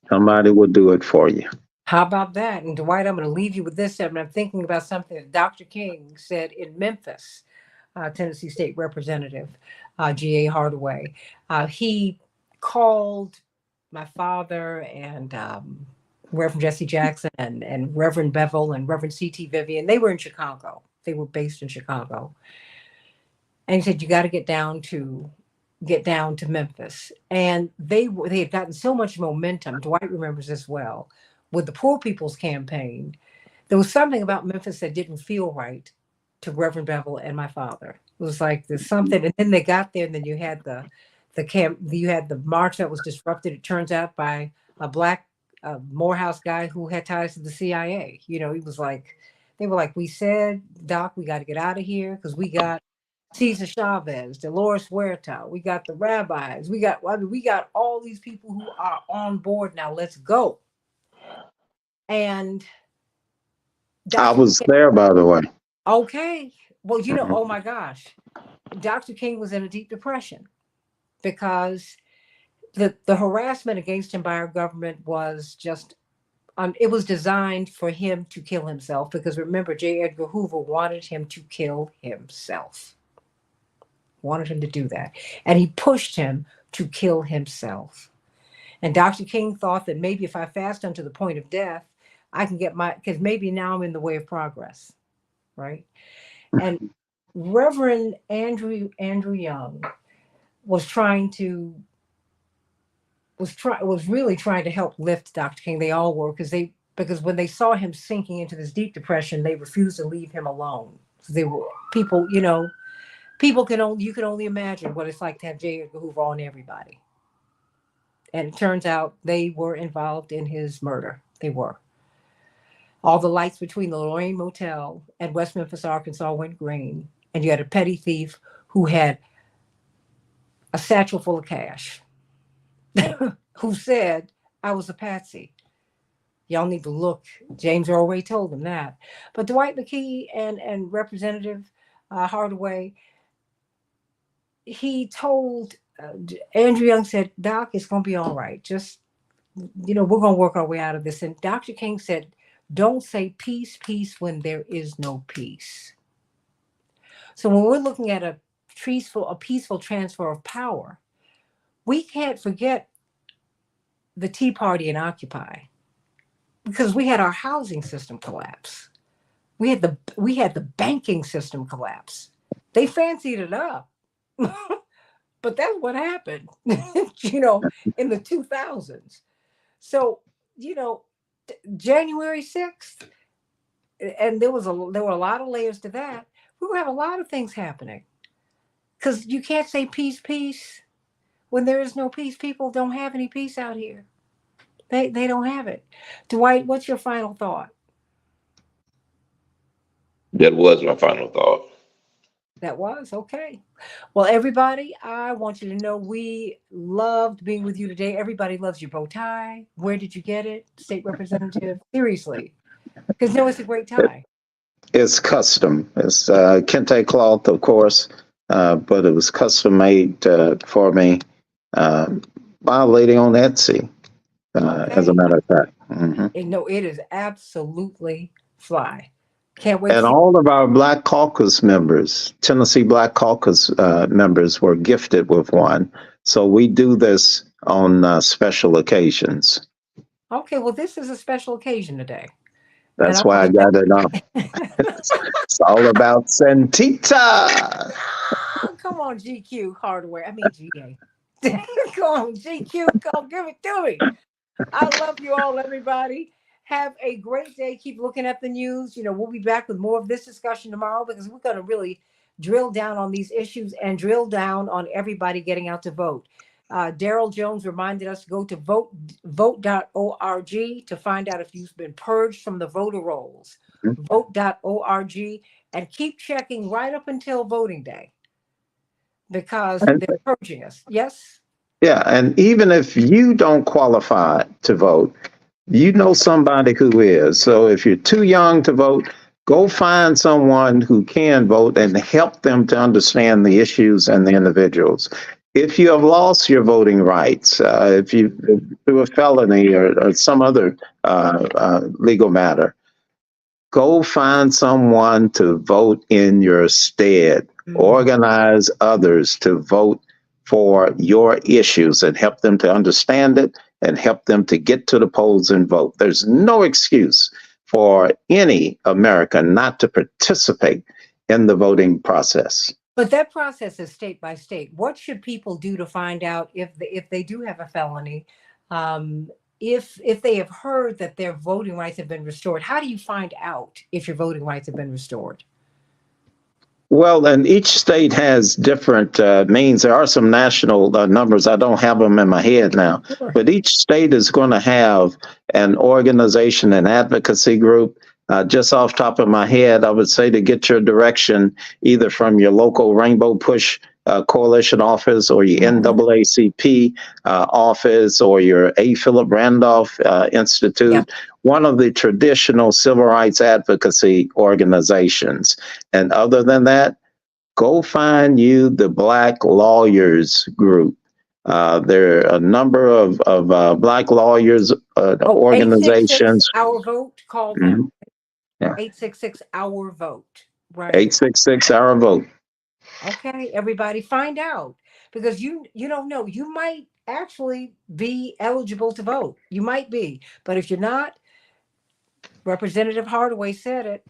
somebody will do it for you. How about that? And Dwight, I'm going to leave you with this. I'm thinking about something that Dr. King said in Memphis, Tennessee State Representative G.A. Hardaway. He called my father and Reverend Jesse Jackson and Reverend Bevel and Reverend C.T. Vivian. They were in Chicago. They were based in Chicago. And he said, you got to get down to Memphis. And they had gotten so much momentum. Dwight remembers this well. With the Poor People's Campaign, there was something about Memphis that didn't feel right to Reverend Bevel and my father. It was like there's something, and then they got there, and then you had the march that was disrupted. It turns out by a black Morehouse guy who had ties to the CIA. You know, he was like, they were like, we said, Doc, we got to get out of here because we got Cesar Chavez, Dolores Huerta, we got the rabbis, we got all these people who are on board now. Let's go. And I was there, by the way. Okay. Well, you know, oh my gosh, Dr. King was in a deep depression because the harassment against him by our government was just, it was designed for him to kill himself because remember, J. Edgar Hoover wanted him to kill himself. Wanted him to do that. And he pushed him to kill himself. And Dr. King thought that maybe if I fast unto the point of death, I can get because maybe now I'm in the way of progress, right? And Reverend Andrew Young was really trying to help lift Dr. King. They all were because when they saw him sinking into this deep depression, they refused to leave him alone. So they were people, you know, you can only imagine what it's like to have J. Edgar Hoover on everybody. And it turns out they were involved in his murder. They were. All the lights between the Lorraine Motel and West Memphis, Arkansas went green. And you had a petty thief who had a satchel full of cash who said, I was a patsy. Y'all need to look. James Earl told him that. But Dwight McKee and Representative Hardaway, he told Andrew Young said, Doc, it's going to be all right. Just, you know, we're going to work our way out of this. And Dr. King said, don't say peace, peace when there is no peace. So when we're looking at a peaceful transfer of power, we can't forget the Tea Party and Occupy because we had our housing system collapse. We had the banking system collapse. They fancied it up. But that's what happened, you know, in the 2000s. So, you know, January 6th, and there were a lot of layers to that. We will have a lot of things happening because you can't say peace, peace when there is no peace. People don't have any peace out here. They don't have it. Dwight, what's your final thought? That was my final thought. That was okay. Well, everybody, I want you to know we loved being with you today. Everybody loves your bow tie. Where did you get it, State Representative? Seriously, because no, it's a great tie. It's custom. It's kente cloth, of course, but it was custom made for me by a lady on Etsy, as a matter of fact. And no, it is absolutely fly. Can't wait. And all of our Black Caucus members, Tennessee Black Caucus members, were gifted with one. So we do this on special occasions. Okay, well, this is a special occasion today. That's why I got it up. It's all about Santita. Come on, GQ hardware. I mean, GA. Come on, GQ. Come give it to me. I love you all, everybody. Have a great day. Keep looking at the news. We'll be back with more of this discussion tomorrow because we're going to really drill down on these issues and drill down on everybody getting out to vote. Daryl Jones reminded us to go to vote.org to find out if you've been purged from the voter rolls. Vote.org, and keep checking right up until voting day because they're purging us. Yes? Yeah, and even if you don't qualify to vote, you know somebody who is. So if you're too young to vote, go find someone who can vote and help them to understand the issues and the individuals. If you have lost your voting rights, if you do a felony or some other legal matter, go find someone to vote in your stead. Organize others to vote for your issues and help them to understand it and help them to get to the polls and vote. There's no excuse for any American not to participate in the voting process. But that process is state by state. What should people do to find out if they do have a felony? If they have heard that their voting rights have been restored, how do you find out if your voting rights have been restored? Well, and each state has different means. There are some national numbers. I don't have them in my head now, but each state is going to have an organization, an advocacy group. Just off top of my head, I would say to get your direction either from your local Rainbow Push Coalition office or your NAACP office or your A. Philip Randolph Institute, one of the traditional civil rights advocacy organizations. And other than that, go find you the Black Lawyers Group. There are a number of Black lawyers organizations. 866 Our Vote, call them. 866 Our Vote. Right. 866 Our Vote. Okay, everybody, find out because you don't know. You might actually be eligible to vote. You might be, but if you're not, Representative Hardaway said it.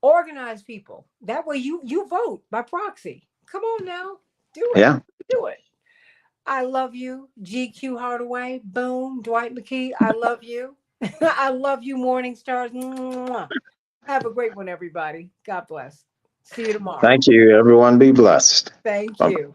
Organize people. That way you vote by proxy. Come on now, do it. Yeah, do it. I love you, GQ Hardaway. Boom, Dwight McKee. I love you. I love you, Morning Stars. Mwah. Have a great one, everybody. God bless. See you tomorrow. Thank you, everyone. Be blessed. Thank Bye. you.